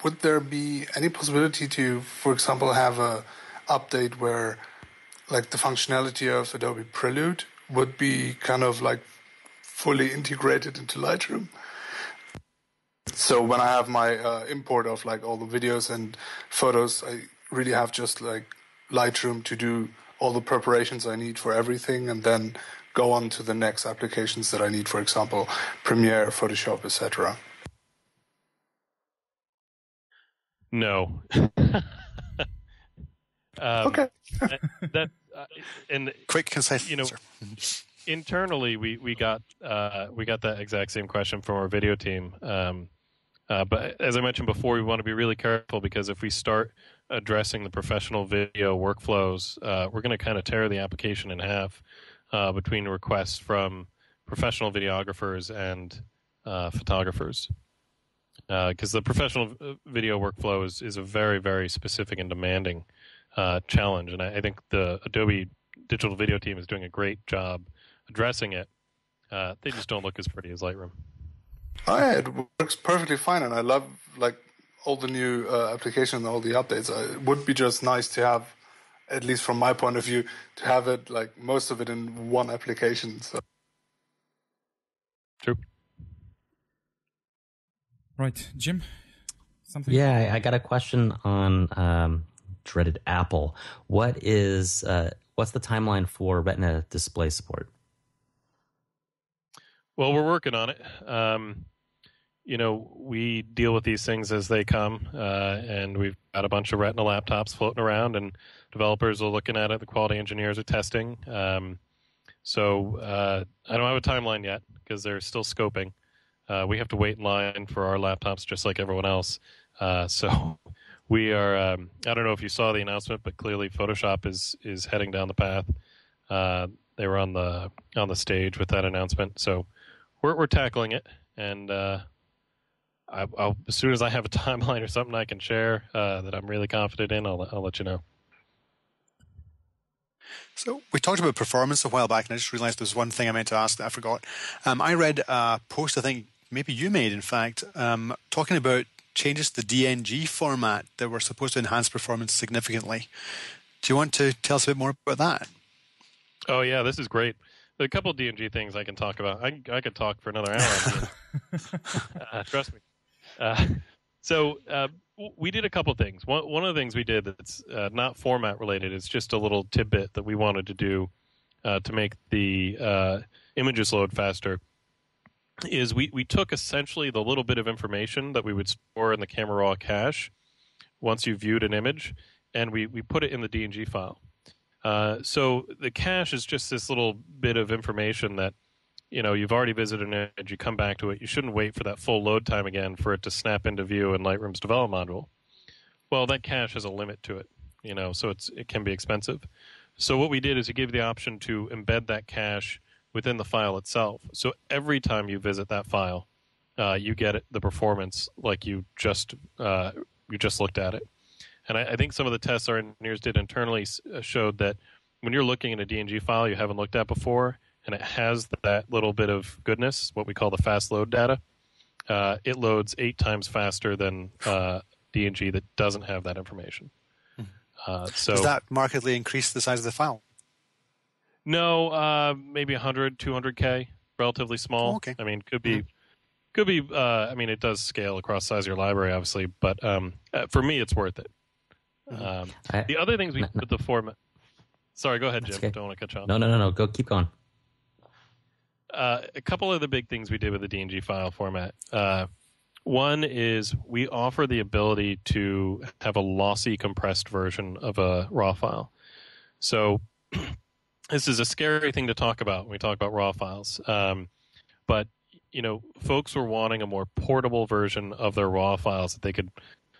would there be any possibility to, for example, have a update where like the functionality of Adobe Prelude would be kind of like fully integrated into Lightroom? So when I have my import of like all the videos and photos, I really have just like Lightroom to do all the preparations I need for everything and then go on to the next applications that I need, for example, Premiere, Photoshop, etc. No. Okay. And quick, concise. Internally, we got that exact same question from our video team. But as I mentioned before, we want to be really careful because if we start addressing the professional video workflows, we're going to kind of tear the application in half between requests from professional videographers and photographers. Because the professional video workflow is a very, very specific and demanding challenge. And I think the Adobe digital video team is doing a great job addressing it. They just don't look as pretty as Lightroom. It works perfectly fine, and I love like all the new applications and all the updates. It would be just nice to have, at least from my point of view, to have it like most of it in one application. So. True. Right, Jim. Something? Yeah, I got a question on dreaded Apple. What's the timeline for Retina display support? Well, we're working on it. We deal with these things as they come, and we've got a bunch of Retina laptops floating around, and developers are looking at it. The quality engineers are testing. So I don't have a timeline yet because they're still scoping. We have to wait in line for our laptops just like everyone else. So we are. I don't know if you saw the announcement, but clearly Photoshop is heading down the path. They were on the stage with that announcement. So we're tackling it, and I'll as soon as I have a timeline or something I can share that I'm really confident in, I'll let you know. So we talked about performance a while back, and I just realized there's one thing I meant to ask that I forgot. I read a post, I think maybe you made, in fact, talking about changes to the DNG format that were supposed to enhance performance significantly. Do you want to tell us a bit more about that? Oh, yeah, this is great. There are a couple of DNG things I can talk about. I could talk for another hour. Trust me. So we did a couple of things. One of the things we did that's not format related, it's just a little tidbit that we wanted to do to make the images load faster, is we took essentially the little bit of information that we would store in the camera raw cache once you viewed an image, and we put it in the DNG file. So the cache is just this little bit of information that, you've already visited an image, you come back to it, you shouldn't wait for that full load time again for it to snap into view in Lightroom's development module. Well, that cache has a limit to it, so it can be expensive. So what we did is we gave the option to embed that cache within the file itself. So every time you visit that file, you get the performance like you just looked at it. And I think some of the tests our engineers did internally showed that when you're looking at a DNG file you haven't looked at before, and it has that little bit of goodness, what we call the fast load data, it loads 8 times faster than DNG that doesn't have that information. So does that markedly increase the size of the file? No, maybe 100, 200K, relatively small. Oh, okay. I mean, could be. I mean, it does scale across the size of your library, obviously, but for me, it's worth it. The other things we put the format. Sorry, go ahead, Jim. Okay. Don't want to cut you off. No. Go, keep going. A couple of the big things we did with the DNG file format. One is we offer the ability to have a lossy compressed version of a RAW file. So this is a scary thing to talk about when we talk about RAW files. But, folks were wanting a more portable version of their RAW files that they could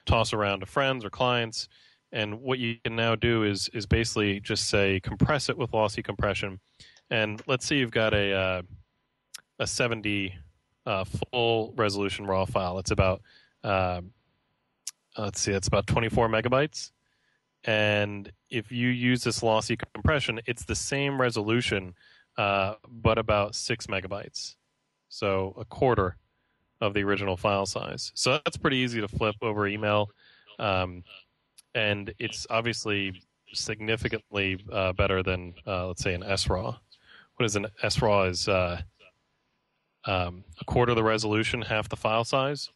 toss around to friends or clients. And what you can now do is basically just say compress it with lossy compression. And let's say you've got a 70 full resolution RAW file. It's about it's about 24 megabytes. And if you use this lossy compression, it's the same resolution, but about 6 megabytes. So a quarter of the original file size. So that's pretty easy to flip over email. And it's obviously significantly better than, let's say, an SRAW. What is an SRAW? Is a quarter the resolution, half the file size.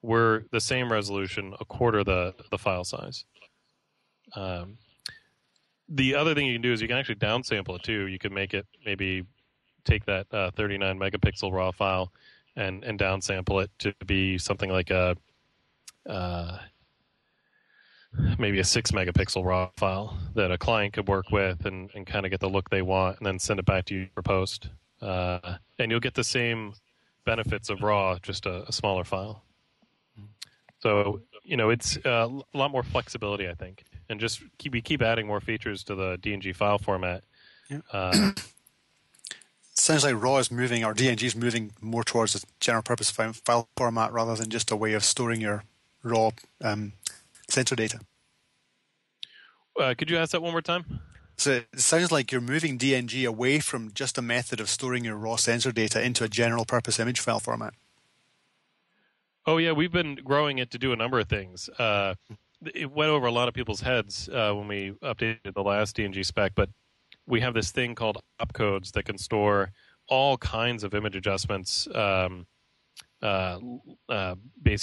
We're the same resolution, a quarter the file size. The other thing you can do is you can actually downsample it too. You can make it, maybe take that 39 megapixel RAW file and downsample it to be something like maybe a 6 megapixel RAW file that a client could work with and kind of get the look they want, and then send it back to you for post. And you'll get the same benefits of RAW, just a smaller file. So, it's a lot more flexibility, I think. And just we keep adding more features to the DNG file format. Yeah. Sounds like RAW is moving, or DNG is moving more towards a general purpose file format rather than just a way of storing your raw sensor data. Could you ask that one more time? So it sounds like you're moving DNG away from just a method of storing your raw sensor data into a general purpose image file format. Oh, yeah, we've been growing it to do a number of things. It went over a lot of people's heads when we updated the last DNG spec, but we have this thing called opcodes that can store all kinds of image adjustments. Basically,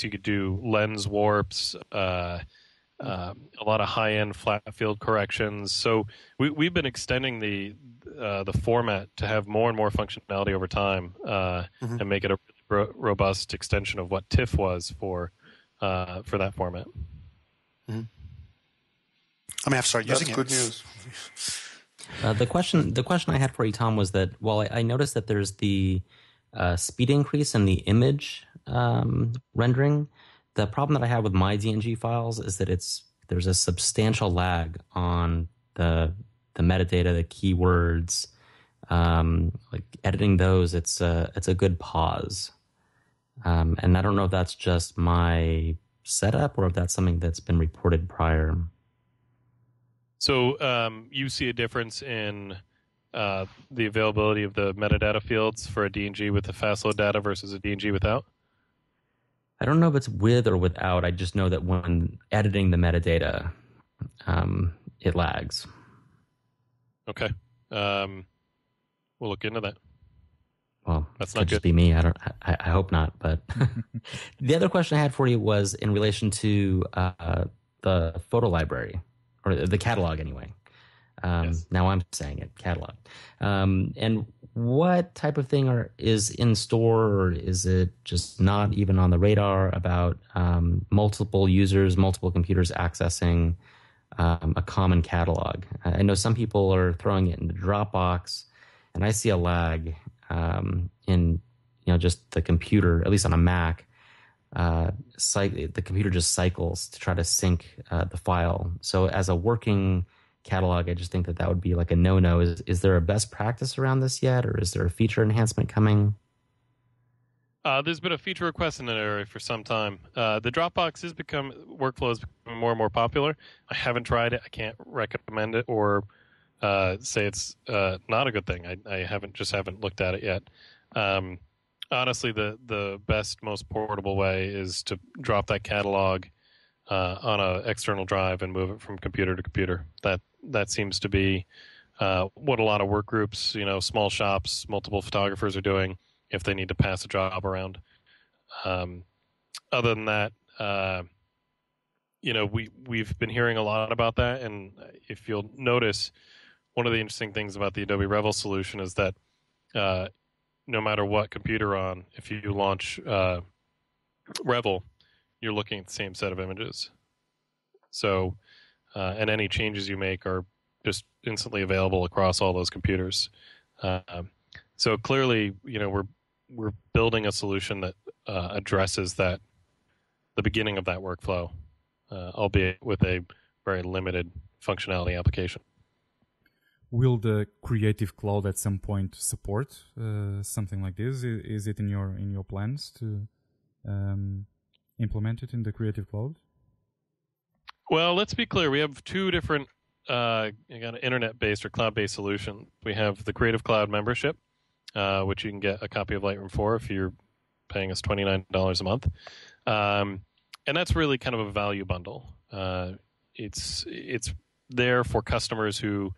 you could do lens warps, a lot of high-end flat field corrections. So we've been extending the format to have more and more functionality over time, and make it a robust extension of what TIFF was for that format. Mm-hmm. I may have to start using it. That's good news. The question I had for you, Tom, was that I noticed that there's the speed increase in the image rendering. The problem that I have with my DNG files is that there's a substantial lag on the metadata, the keywords. Like editing those, it's a good pause. And I don't know if that's just my setup or if that's something that's been reported prior. So you see a difference in the availability of the metadata fields for a DNG with the fast load data versus a DNG without? I don't know if it's with or without. I just know that when editing the metadata, it lags. Okay. We'll look into that. Well, that's not not just good. be me. I hope not. But the other question I had for you was in relation to the photo library, or the catalog anyway. Yes. Now I'm saying it, catalog. And what type of thing is in store, or is it just not even on the radar about multiple users, multiple computers accessing a common catalog? I know some people are throwing it into Dropbox, and I see a lag in just the computer, at least on a Mac. The computer just cycles to try to sync the file. So as a working catalog, I just think that would be like a no-no. Is there a best practice around this yet, or is there a feature enhancement coming? There's been a feature request in that area for some time. The Dropbox workflow is becoming more and more popular. I haven't tried it. I can't recommend it or say it's not a good thing. I haven't looked at it yet. Honestly, the best, most portable way is to drop that catalog on an external drive and move it from computer to computer. That seems to be what a lot of work groups, small shops, multiple photographers are doing if they need to pass a job around. Other than that, we've been hearing a lot about that, and if you'll notice, one of the interesting things about the Adobe Revel solution is that no matter what computer on, if you launch Revel, you're looking at the same set of images. So, and any changes you make are just instantly available across all those computers. So clearly, we're building a solution that addresses the beginning of that workflow, albeit with a very limited functionality application. Will the Creative Cloud at some point support something like this? Is it in your plans to implement it in the Creative Cloud? Well, let's be clear. We have two different internet-based or cloud-based solutions. We have the Creative Cloud membership, which you can get a copy of Lightroom for if you're paying us $29 a month. And that's really kind of a value bundle. It's there for customers who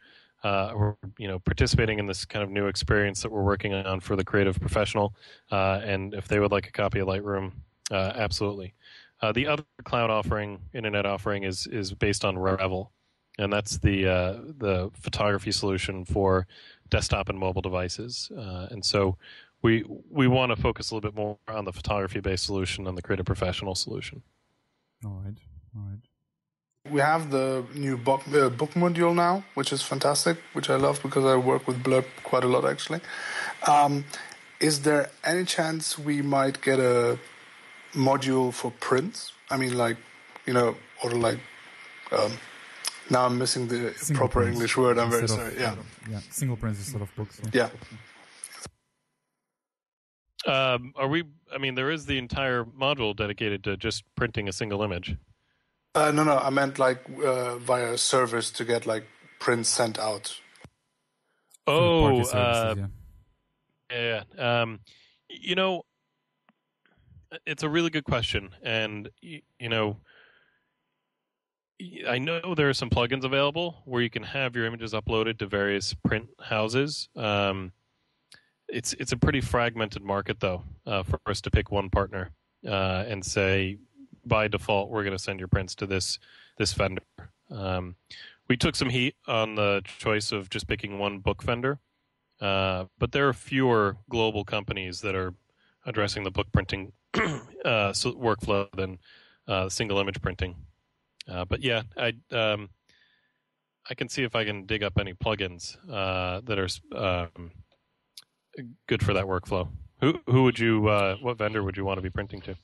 are participating in this kind of new experience that we're working on for the creative professional. And if they would like a copy of Lightroom, absolutely. The other cloud offering, internet offering, is based on Revel, and that's the photography solution for desktop and mobile devices. And so we want to focus a little bit more on the photography-based solution than the creative professional solution. All right. We have the new book module now, which is fantastic, which I love because I work with Blurb quite a lot, actually. Is there any chance we might get a module for prints? I mean, now I'm missing the Single proper prints English word. I'm very instead sorry. of, Yeah. Single prints instead of books. Yeah. There is the entire module dedicated to just printing a single image. No, I meant via service to get prints sent out. Third-party services, yeah. It's a really good question, and I know there are some plugins available where you can have your images uploaded to various print houses. It's a pretty fragmented market, though, for us to pick one partner and say, by default, we're going to send your prints to this vendor. We took some heat on the choice of just picking one book vendor, but there are fewer global companies that are addressing the book printing workflow than single image printing. But yeah, I can see if I can dig up any plugins that are good for that workflow. Who would you? What vendor would you want to be printing to?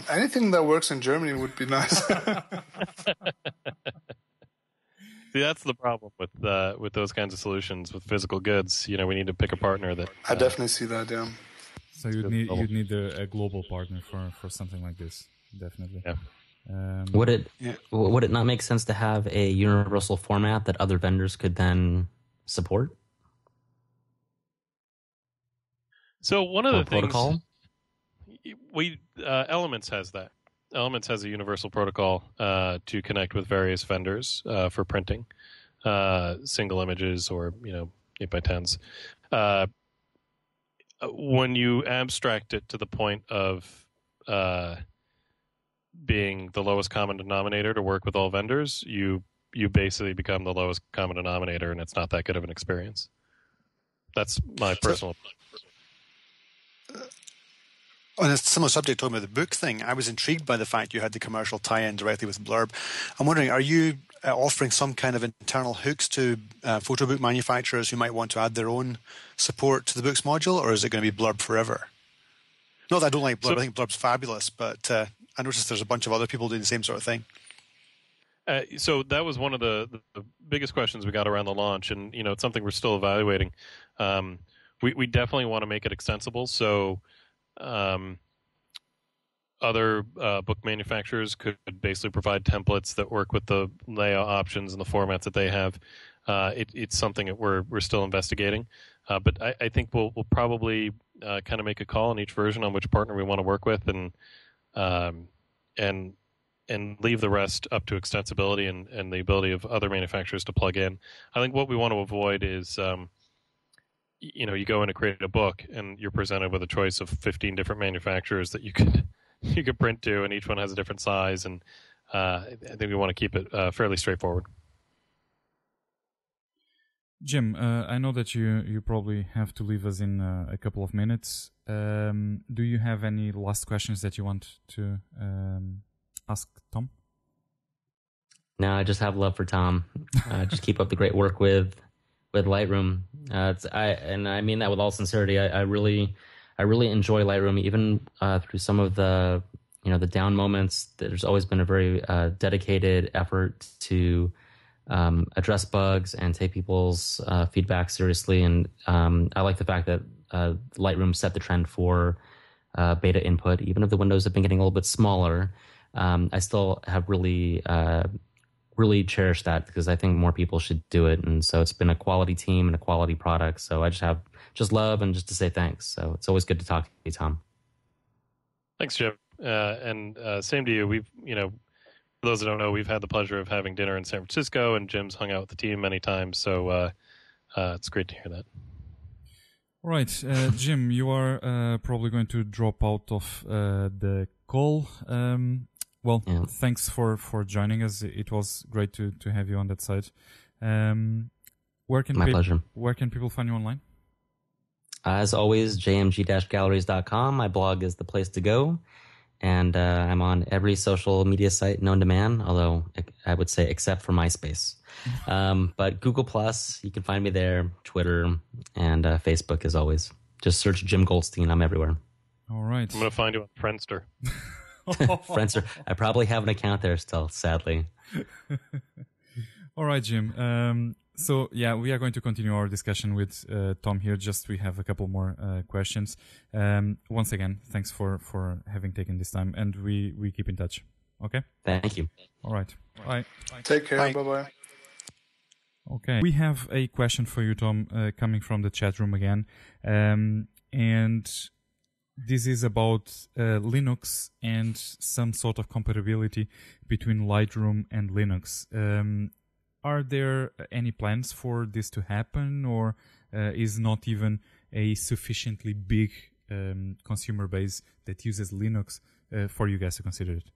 Anything that works in Germany would be nice. See, that's the problem with those kinds of solutions with physical goods. We need to pick a partner that. I definitely see that. Yeah. So you'd need a global partner for something like this, definitely. Yeah. Would it not make sense to have a universal format that other vendors could then support? So one of the protocol? things Elements has that. Elements has a universal protocol to connect with various vendors for printing single images or 8x10s. When you abstract it to the point of being the lowest common denominator to work with all vendors, you basically become the lowest common denominator, and it's not that good of an experience. That's my personal opinion. On a similar subject, talking about the book thing, I was intrigued by the fact you had the commercial tie-in directly with Blurb. I'm wondering, are you offering some kind of internal hooks to photo book manufacturers who might want to add their own support to the books module, or is it going to be Blurb forever? Not that I don't like Blurb, I think Blurb's fabulous, but I noticed there's a bunch of other people doing the same sort of thing. So that was one of the biggest questions we got around the launch, and it's something we're still evaluating. We definitely want to make it extensible, so other book manufacturers could basically provide templates that work with the layout options and the formats that they have. It's something that we're still investigating, but I think we'll probably kind of make a call on each version on which partner we want to work with, and leave the rest up to extensibility and the ability of other manufacturers to plug in. I think what we want to avoid is you go in to create a book and you're presented with a choice of 15 different manufacturers that you could print to, and each one has a different size, and I think we want to keep it fairly straightforward. Jim, I know that you probably have to leave us in a couple of minutes. Do you have any last questions that you want to ask Tom? No, I just have love for Tom. Just keep up the great work with Lightroom. I mean that with all sincerity. I really enjoy Lightroom, even through some of the the down moments. There's always been a very dedicated effort to address bugs and take people's feedback seriously. And I like the fact that Lightroom set the trend for beta input. Even if the windows have been getting a little bit smaller, I still have really cherished that, because I think more people should do it. And so it's been a quality team and a quality product. So I just have love and just to say thanks. So it's always good to talk to you, Tom. Thanks, Jim. And same to you. We've, for those that don't know, we've had the pleasure of having dinner in San Francisco, and Jim's hung out with the team many times. So it's great to hear that. All right, Jim, you are probably going to drop out of the call. Thanks for joining us. It was great to have you on that side. My pleasure. Where can people find you online? As always, jmg-galleries.com. My blog is the place to go. And I'm on every social media site known to man, although I would say except for MySpace. But Google+, you can find me there, Twitter, and Facebook as always. Just search Jim Goldstein. I'm everywhere. All right. I'm going to find you on Friendster. Friendster. I probably have an account there still, sadly. All right, Jim. So, we are going to continue our discussion with Tom here. Just we have a couple more questions. Once again, thanks for having taken this time, and we keep in touch. Okay? Thank you. All right. Bye. Take care. Bye-bye. Okay. We have a question for you, Tom, coming from the chat room again. And this is about Linux and some sort of compatibility between Lightroom and Linux. Are there any plans for this to happen, or is not even a sufficiently big consumer base that uses Linux for you guys to consider it?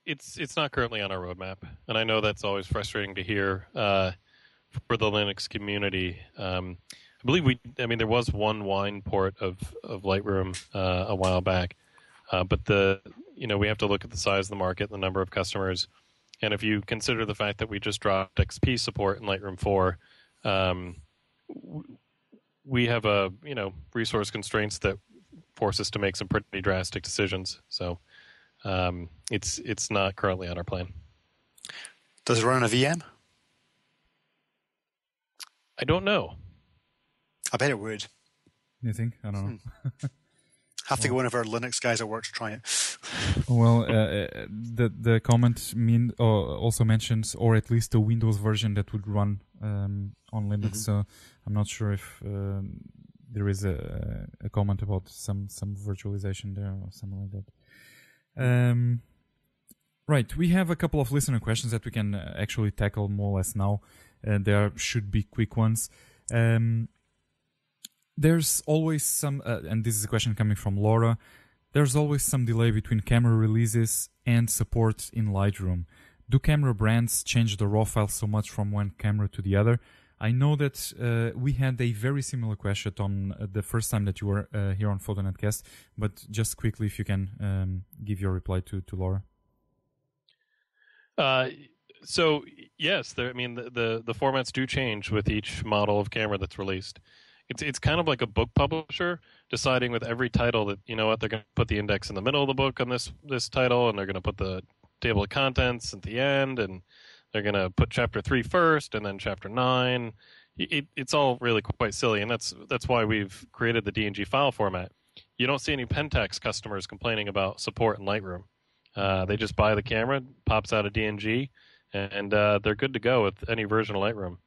It's not currently on our roadmap, and I know that's always frustrating to hear for the Linux community. I believe there was one wine port of Lightroom a while back, but we have to look at the size of the market, the number of customers. And if you consider the fact that we just dropped XP support in Lightroom 4, we have resource constraints that force us to make some pretty drastic decisions. So it's not currently on our plan. Does it run on a VM? I don't know. I bet it would. You think? I don't know. Have to get one of our Linux guys at work to try it. Well, the comment also mentions, or at least a Windows version that would run on Linux. So I'm not sure if there is a comment about some virtualization there or something like that. Right, we have a couple of listener questions that we can actually tackle more or less now. There should be quick ones. There's always some, and this is a question coming from Laura, there's always some delay between camera releases and support in Lightroom. Do camera brands change the RAW file so much from one camera to the other? I know that we had a very similar question on the first time that you were here on PhotoNetCast, but just quickly, if you can give your reply to Laura. So yes, the formats do change with each model of camera that's released. It's kind of like a book publisher deciding with every title that, you know what, they're going to put the index in the middle of the book on this title, and they're going to put the table of contents at the end, and they're going to put chapter 3 first, and then chapter 9. It's all really quite silly, and that's why we've created the DNG file format. You don't see any Pentax customers complaining about support in Lightroom. They just buy the camera, pops out a DNG, and they're good to go with any version of Lightroom.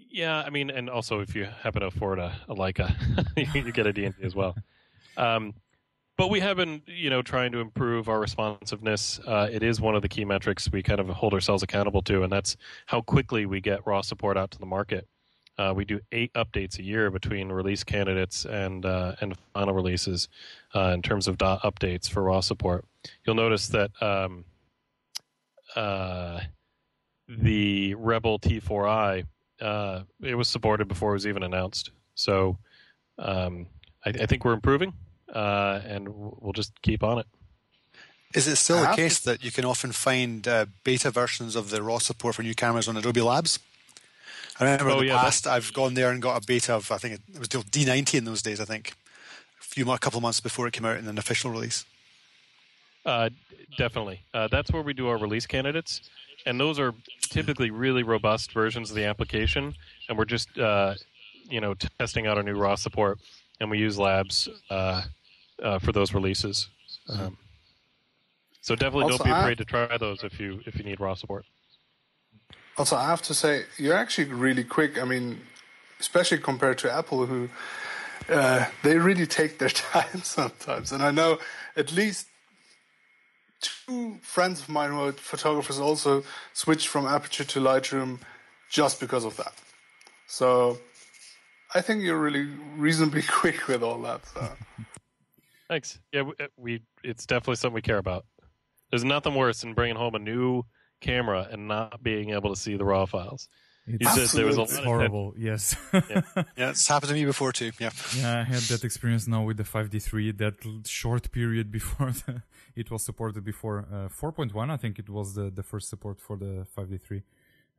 Yeah, I mean, and also if you happen to afford a Leica, you get a DNG as well. But we have been, trying to improve our responsiveness. It is one of the key metrics we kind of hold ourselves accountable to, and that's how quickly we get RAW support out to the market. We do 8 updates a year between release candidates and final releases in terms of updates for RAW support. You'll notice that the Rebel T4i, it was supported before it was even announced. So I think we're improving, and we'll just keep on it. Is it still the case that you can often find beta versions of the RAW support for new cameras on Adobe Labs? I remember in the past I've gone there and got a beta of, I think it was D90 in those days, I think, a couple of months before it came out in an official release. Definitely. That's where we do our release candidates, and those are typically really robust versions of the application, and we're just testing out our new RAW support, and we use Labs for those releases. So definitely don't be afraid to try those if you need RAW support. Also, I have to say, you're actually really quick. I mean, especially compared to Apple, who they really take their time sometimes. And I know at least 2 friends of mine who are photographers also switched from Aperture to Lightroom just because of that. So I think you're really reasonably quick with all that. So. Thanks. Yeah, it's definitely something we care about. There's nothing worse than bringing home a new camera and not being able to see the RAW files. It's horrible. Yes. Yeah, it's happened to me before too. Yeah. Yeah, I had that experience now with the 5D3. That short period before it was supported before 4.1. I think it was the first support for the 5D3.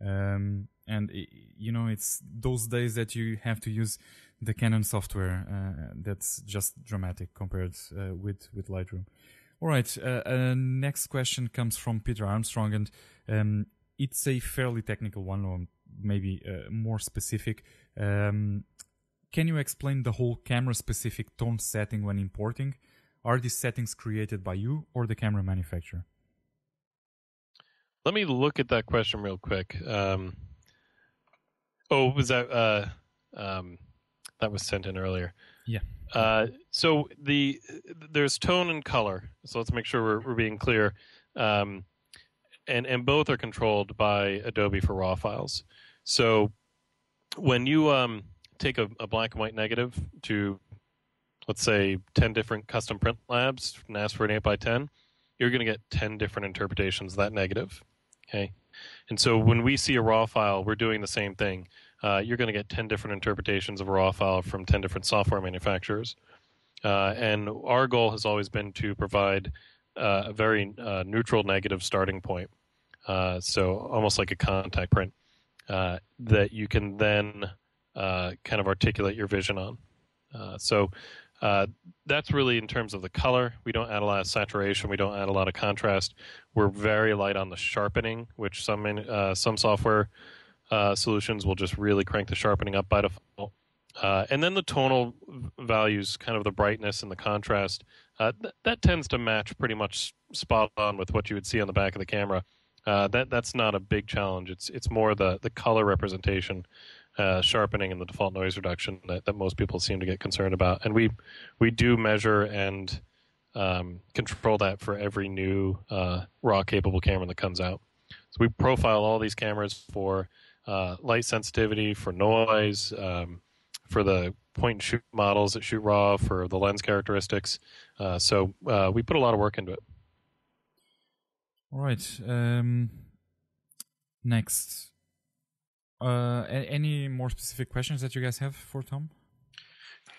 And it's those days that you have to use the Canon software. That's just dramatic compared with Lightroom. All right. Next question comes from Peter Armstrong, and it's a fairly technical one, or maybe more specific. Can you explain the whole camera-specific tone setting when importing? Are these settings created by you or the camera manufacturer? Let me look at that question real quick. Was that that was sent in earlier? Yeah. So there's tone and color. So let's make sure we're being clear. And both are controlled by Adobe for RAW files. So when you take a black and white negative to, let's say, 10 different custom print labs and ask for an 8x10, you're going to get 10 different interpretations of that negative. Okay. And so when we see a RAW file, we're doing the same thing. You're going to get 10 different interpretations of a RAW file from 10 different software manufacturers. And our goal has always been to provide a very neutral negative starting point. So almost like a contact print that you can then kind of articulate your vision on. So that's really in terms of the color. We don't add a lot of saturation. We don't add a lot of contrast. We're very light on the sharpening, which some software solutions will just really crank the sharpening up by default. And then the tonal values, kind of the brightness and the contrast, that tends to match pretty much spot on with what you would see on the back of the camera. That's not a big challenge. It's more the color representation, sharpening, and the default noise reduction that most people seem to get concerned about. And we do measure and control that for every new RAW capable camera that comes out. So we profile all these cameras for light sensitivity, for noise, for the point and shoot models that shoot RAW, for the lens characteristics. So we put a lot of work into it. All right. Next. Any more specific questions that you guys have for Tom?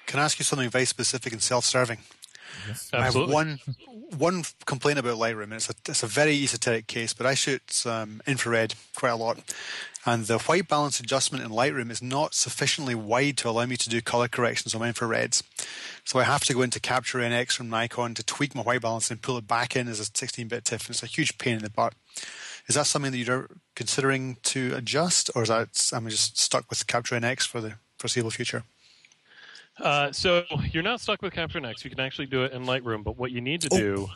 Can I ask you something very specific and self-serving? Yes. Absolutely. I have one complaint about Lightroom. It's a very esoteric case, but I shoot infrared quite a lot, and the white balance adjustment in Lightroom is not sufficiently wide to allow me to do color corrections on my infrareds. So I have to go into Capture NX from Nikon to tweak my white balance and pull it back in as a 16-bit TIFF, and it's a huge pain in the butt. Is that something that you're considering to adjust, or am I just stuck with Capture NX for the foreseeable future? So you're not stuck with Capture NX. You can actually do it in Lightroom, but what you need to do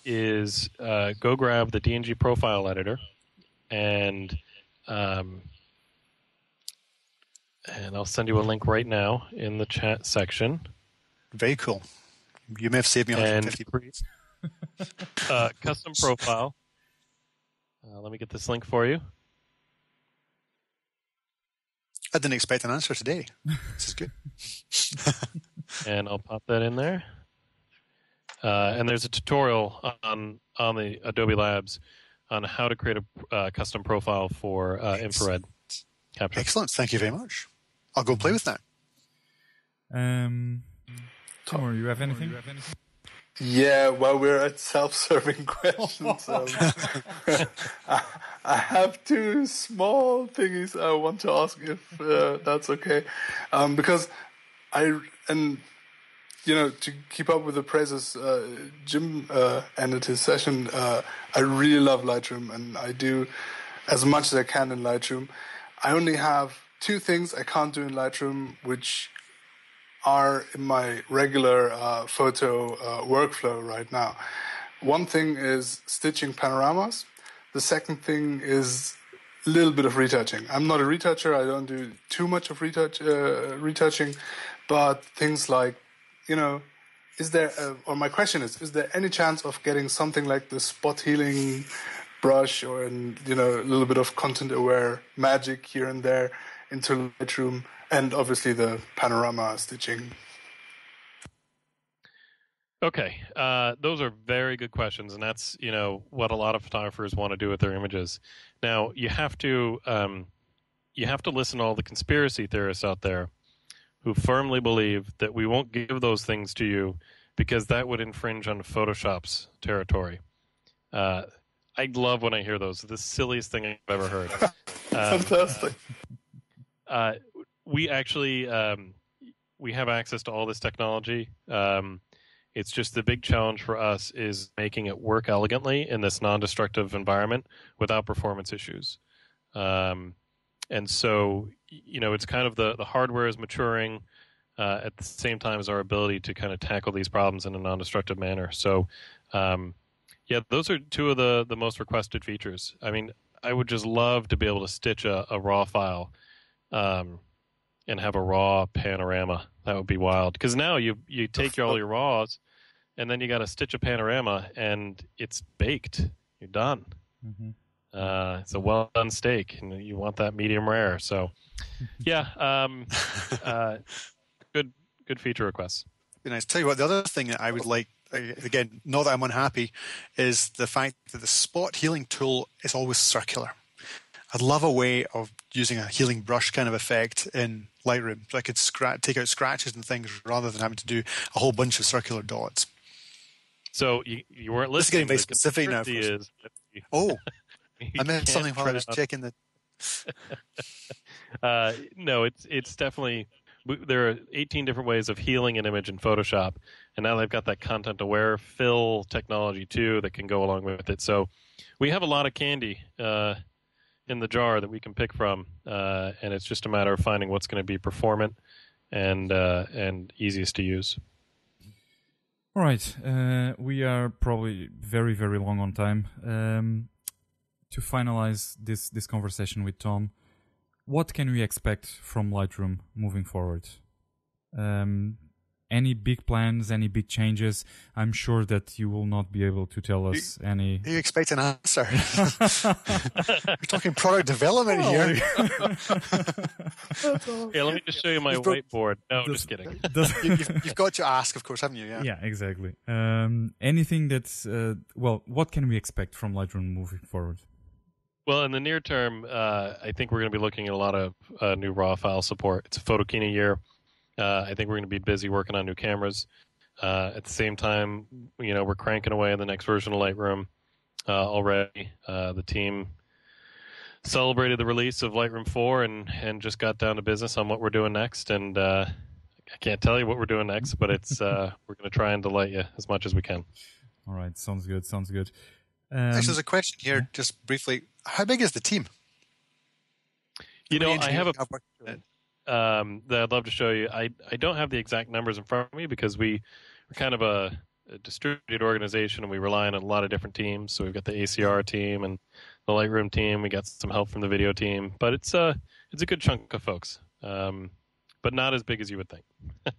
is go grab the DNG profile editor, and I'll send you a link right now in the chat section. Very cool. You may have saved me $150. Custom profile. Let me get this link for you. I didn't expect an answer today. This is good. And I'll pop that in there. And there's a tutorial on the Adobe Labs on how to create a custom profile for infrared capture. Excellent. Thank you very much. I'll go play with that. Tom, you have anything? Yeah, well, we're at self-serving questions. I have two small thingies I want to ask if that's okay. Because to keep up with the praises, Jim ended his session. I really love Lightroom, and I do as much as I can in Lightroom. I only have two things I can't do in Lightroom, which are in my regular photo workflow right now. One thing is stitching panoramas. The second thing is a little bit of retouching. I'm not a retoucher. I don't do too much of retouching, but things like, my question is there any chance of getting something like the spot healing brush or, a little bit of content-aware magic here and there into Lightroom? And obviously the panorama stitching. Okay, those are very good questions, and that's what a lot of photographers want to do with their images. Now you have to listen to all the conspiracy theorists out there who firmly believe that we won't give those things to you because that would infringe on Photoshop's territory. I love when I hear those. The silliest thing I've ever heard. Fantastic. We actually we have access to all this technology. It's just the big challenge for us is making it work elegantly in this non-destructive environment without performance issues. And so, it's kind of the hardware is maturing at the same time as our ability to kind of tackle these problems in a non-destructive manner. So, those are two of the most requested features. I mean, I would just love to be able to stitch a RAW file and have a raw panorama. That would be wild. Because now you take all your RAWs, and then you got to stitch a panorama, and it's baked. You're done. Mm-hmm. It's a well-done steak, and you want that medium rare. So, good feature requests. Be nice. Tell you what, the other thing that I would like, again, not that I'm unhappy, is the fact that the spot healing tool is always circular. I'd love a way of using a healing brush kind of effect in Lightroom, so I could take out scratches and things rather than having to do a whole bunch of circular dots. So you weren't listening. This is getting very specific now. I meant something while I was checking the. No, it's definitely. There are 18 different ways of healing an image in Photoshop, and now they've got that content-aware fill technology too that can go along with it. So we have a lot of candy in the jar that we can pick from, and it's just a matter of finding what's going to be performant and easiest to use. All right, we are probably very, very long on time. To finalize this conversation with Tom, what can we expect from Lightroom moving forward? Any big plans, any big changes? I'm sure that you will not be able to tell us any. You expect an answer? We're talking product development here. Yeah, let me just show you my whiteboard. No, just kidding. You've got to ask, of course, haven't you? Yeah, exactly. Anything that's what can we expect from Lightroom moving forward? Well, in the near term, I think we're going to be looking at a lot of new RAW file support. It's a photokina year. I think we're going to be busy working on new cameras. At the same time, we're cranking away on the next version of Lightroom already. The team celebrated the release of Lightroom 4 and just got down to business on what we're doing next. And I can't tell you what we're doing next, but it's we're going to try and delight you as much as we can. All right, sounds good. Actually, there's a question here, just briefly. How big is the team? I have a that I'd love to show you. I don't have the exact numbers in front of me because we're kind of a distributed organization and we rely on a lot of different teams. So we've got the ACR team and the Lightroom team. We got some help from the video team, but it's a good chunk of folks, but not as big as you would think.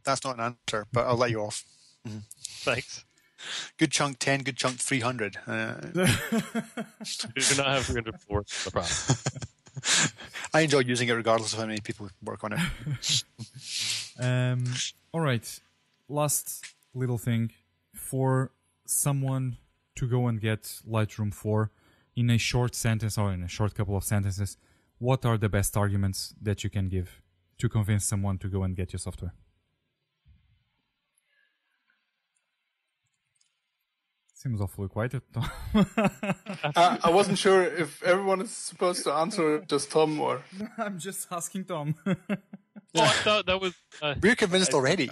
That's not an answer, but I'll let you off. Mm-hmm. Thanks. Good chunk 10, good chunk 300. We do not have 300 people working on the product. I enjoy using it regardless of how many people work on it. All right. Last little thing. For someone to go and get Lightroom 4 in a short sentence or in a short couple of sentences, what are the best arguments that you can give to convince someone to go and get your software? Seems awfully quiet. I wasn't sure if everyone is supposed to answer, just Tom, or I'm just asking Tom. I thought that was. We're convinced already.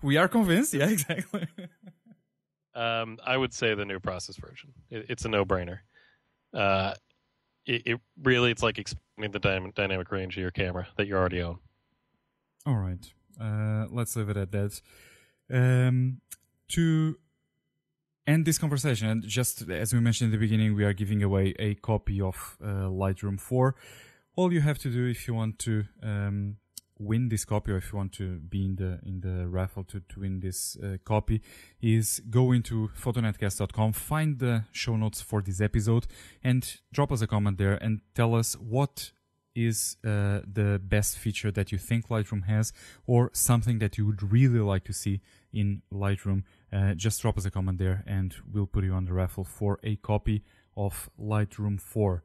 We are convinced. Yeah, exactly. I would say the new process version. It's a no-brainer. It really, it's like expanding the dynamic range of your camera that you already own. All right. Let's leave it at that. To end this conversation, and just as we mentioned in the beginning, we are giving away a copy of Lightroom 4. All you have to do if you want to win this copy, or if you want to be in the raffle to win this copy, is go into PhotoNetCast.com, find the show notes for this episode, and drop us a comment there and tell us what is the best feature that you think Lightroom has, or something that you would really like to see in Lightroom. Just drop us a comment there and we'll put you on the raffle for a copy of Lightroom 4.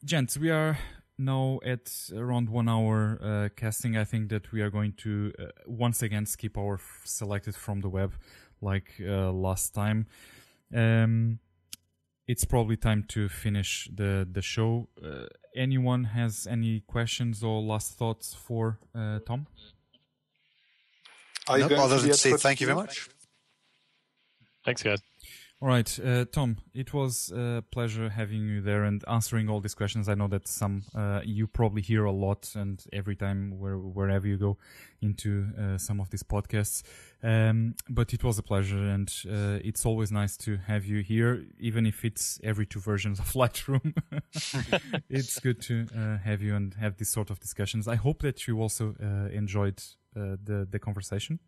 Gents, we are now at around 1 hour casting. I think that we are going to once again skip our selected from the web like last time. It's probably time to finish the show. Anyone has any questions or last thoughts for Tom? Nope, other than to say thank you very much. Thanks, guys. All right, Tom, it was a pleasure having you there and answering all these questions. I know that some you probably hear a lot, and every time wherever you go into some of these podcasts. But it was a pleasure, and it's always nice to have you here, even if it's every 2 versions of Lightroom. It's good to have you and have this sort of discussions. I hope that you also enjoyed the conversation.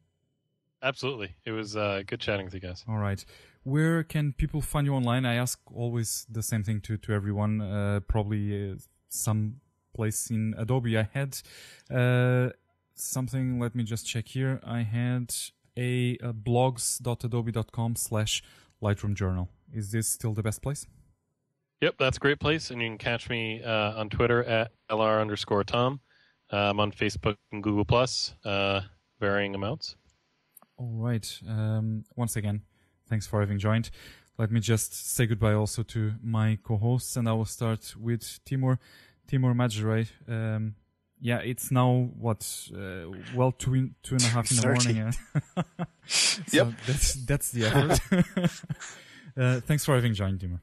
Absolutely. It was good chatting with you guys. All right. Where can people find you online? I ask always the same thing to everyone. Probably some place in Adobe. I had something. Let me just check here. I had a blogs.adobe.com/Lightroom journal. Is this still the best place? Yep, that's a great place. And you can catch me on Twitter at LR_Tom. I'm on Facebook and Google+, varying amounts. All right. Once again, thanks for having joined. Let me just say goodbye also to my co-hosts, and I will start with Timur Majere. Yeah, it's now two and a half in the morning. So yep, that's the effort. Thanks for having joined, Timur.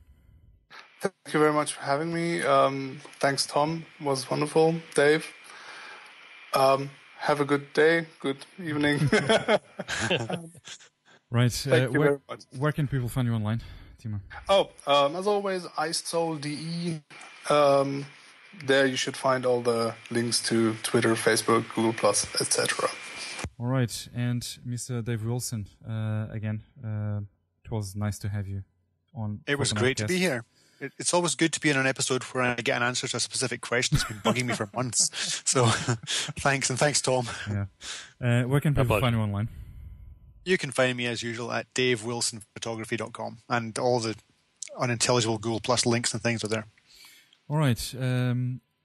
Thank you very much for having me. Thanks, Tom. It was wonderful. Dave, have a good day, good evening. Right. Thank you very much. Where can people find you online, Timo? As always, iSoul.de. There you should find all the links to Twitter, Facebook, Google+, etc. All right. And Mr. Dave Wilson, again, it was nice to have you on. It was great to be here. It's always good to be in an episode where I get an answer to a specific question that's been bugging me for months. So thanks, and thanks, Tom. Yeah. Where can people find you online? You can find me, as usual, at davewilsonphotography.com, and all the unintelligible Google Plus links and things are there. All right.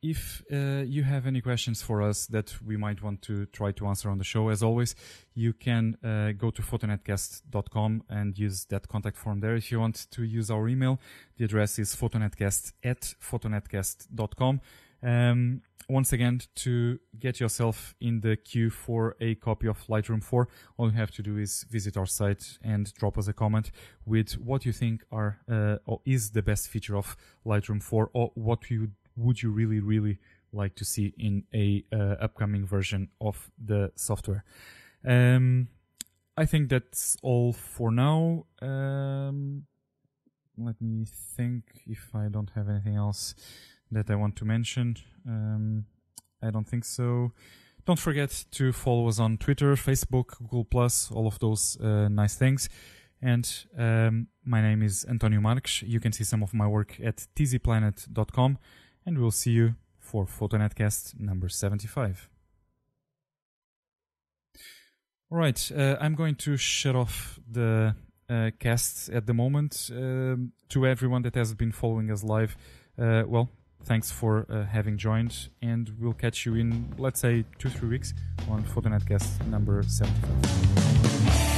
If you have any questions for us that we might want to try to answer on the show, as always, you can go to PhotoNetCast.com and use that contact form there. If you want to use our email, the address is PhotoNetCast@PhotoNetCast.com. Once again, to get yourself in the queue for a copy of Lightroom 4, all you have to do is visit our site and drop us a comment with what you think are or is the best feature of Lightroom 4, or what would you really, really like to see in a upcoming version of the software. I think that's all for now. Let me think if I don't have anything else that I want to mention. I don't think so. Don't forget to follow us on Twitter, Facebook, Google+, all of those nice things. And my name is Antonio Marques. You can see some of my work at tzplanet.com. And we'll see you for PhotoNetCast number 75. All right, I'm going to shut off the cast at the moment. To everyone that has been following us live, well, thanks for having joined, and we'll catch you in, let's say, 2-3 weeks on PhotoNetCast number 75.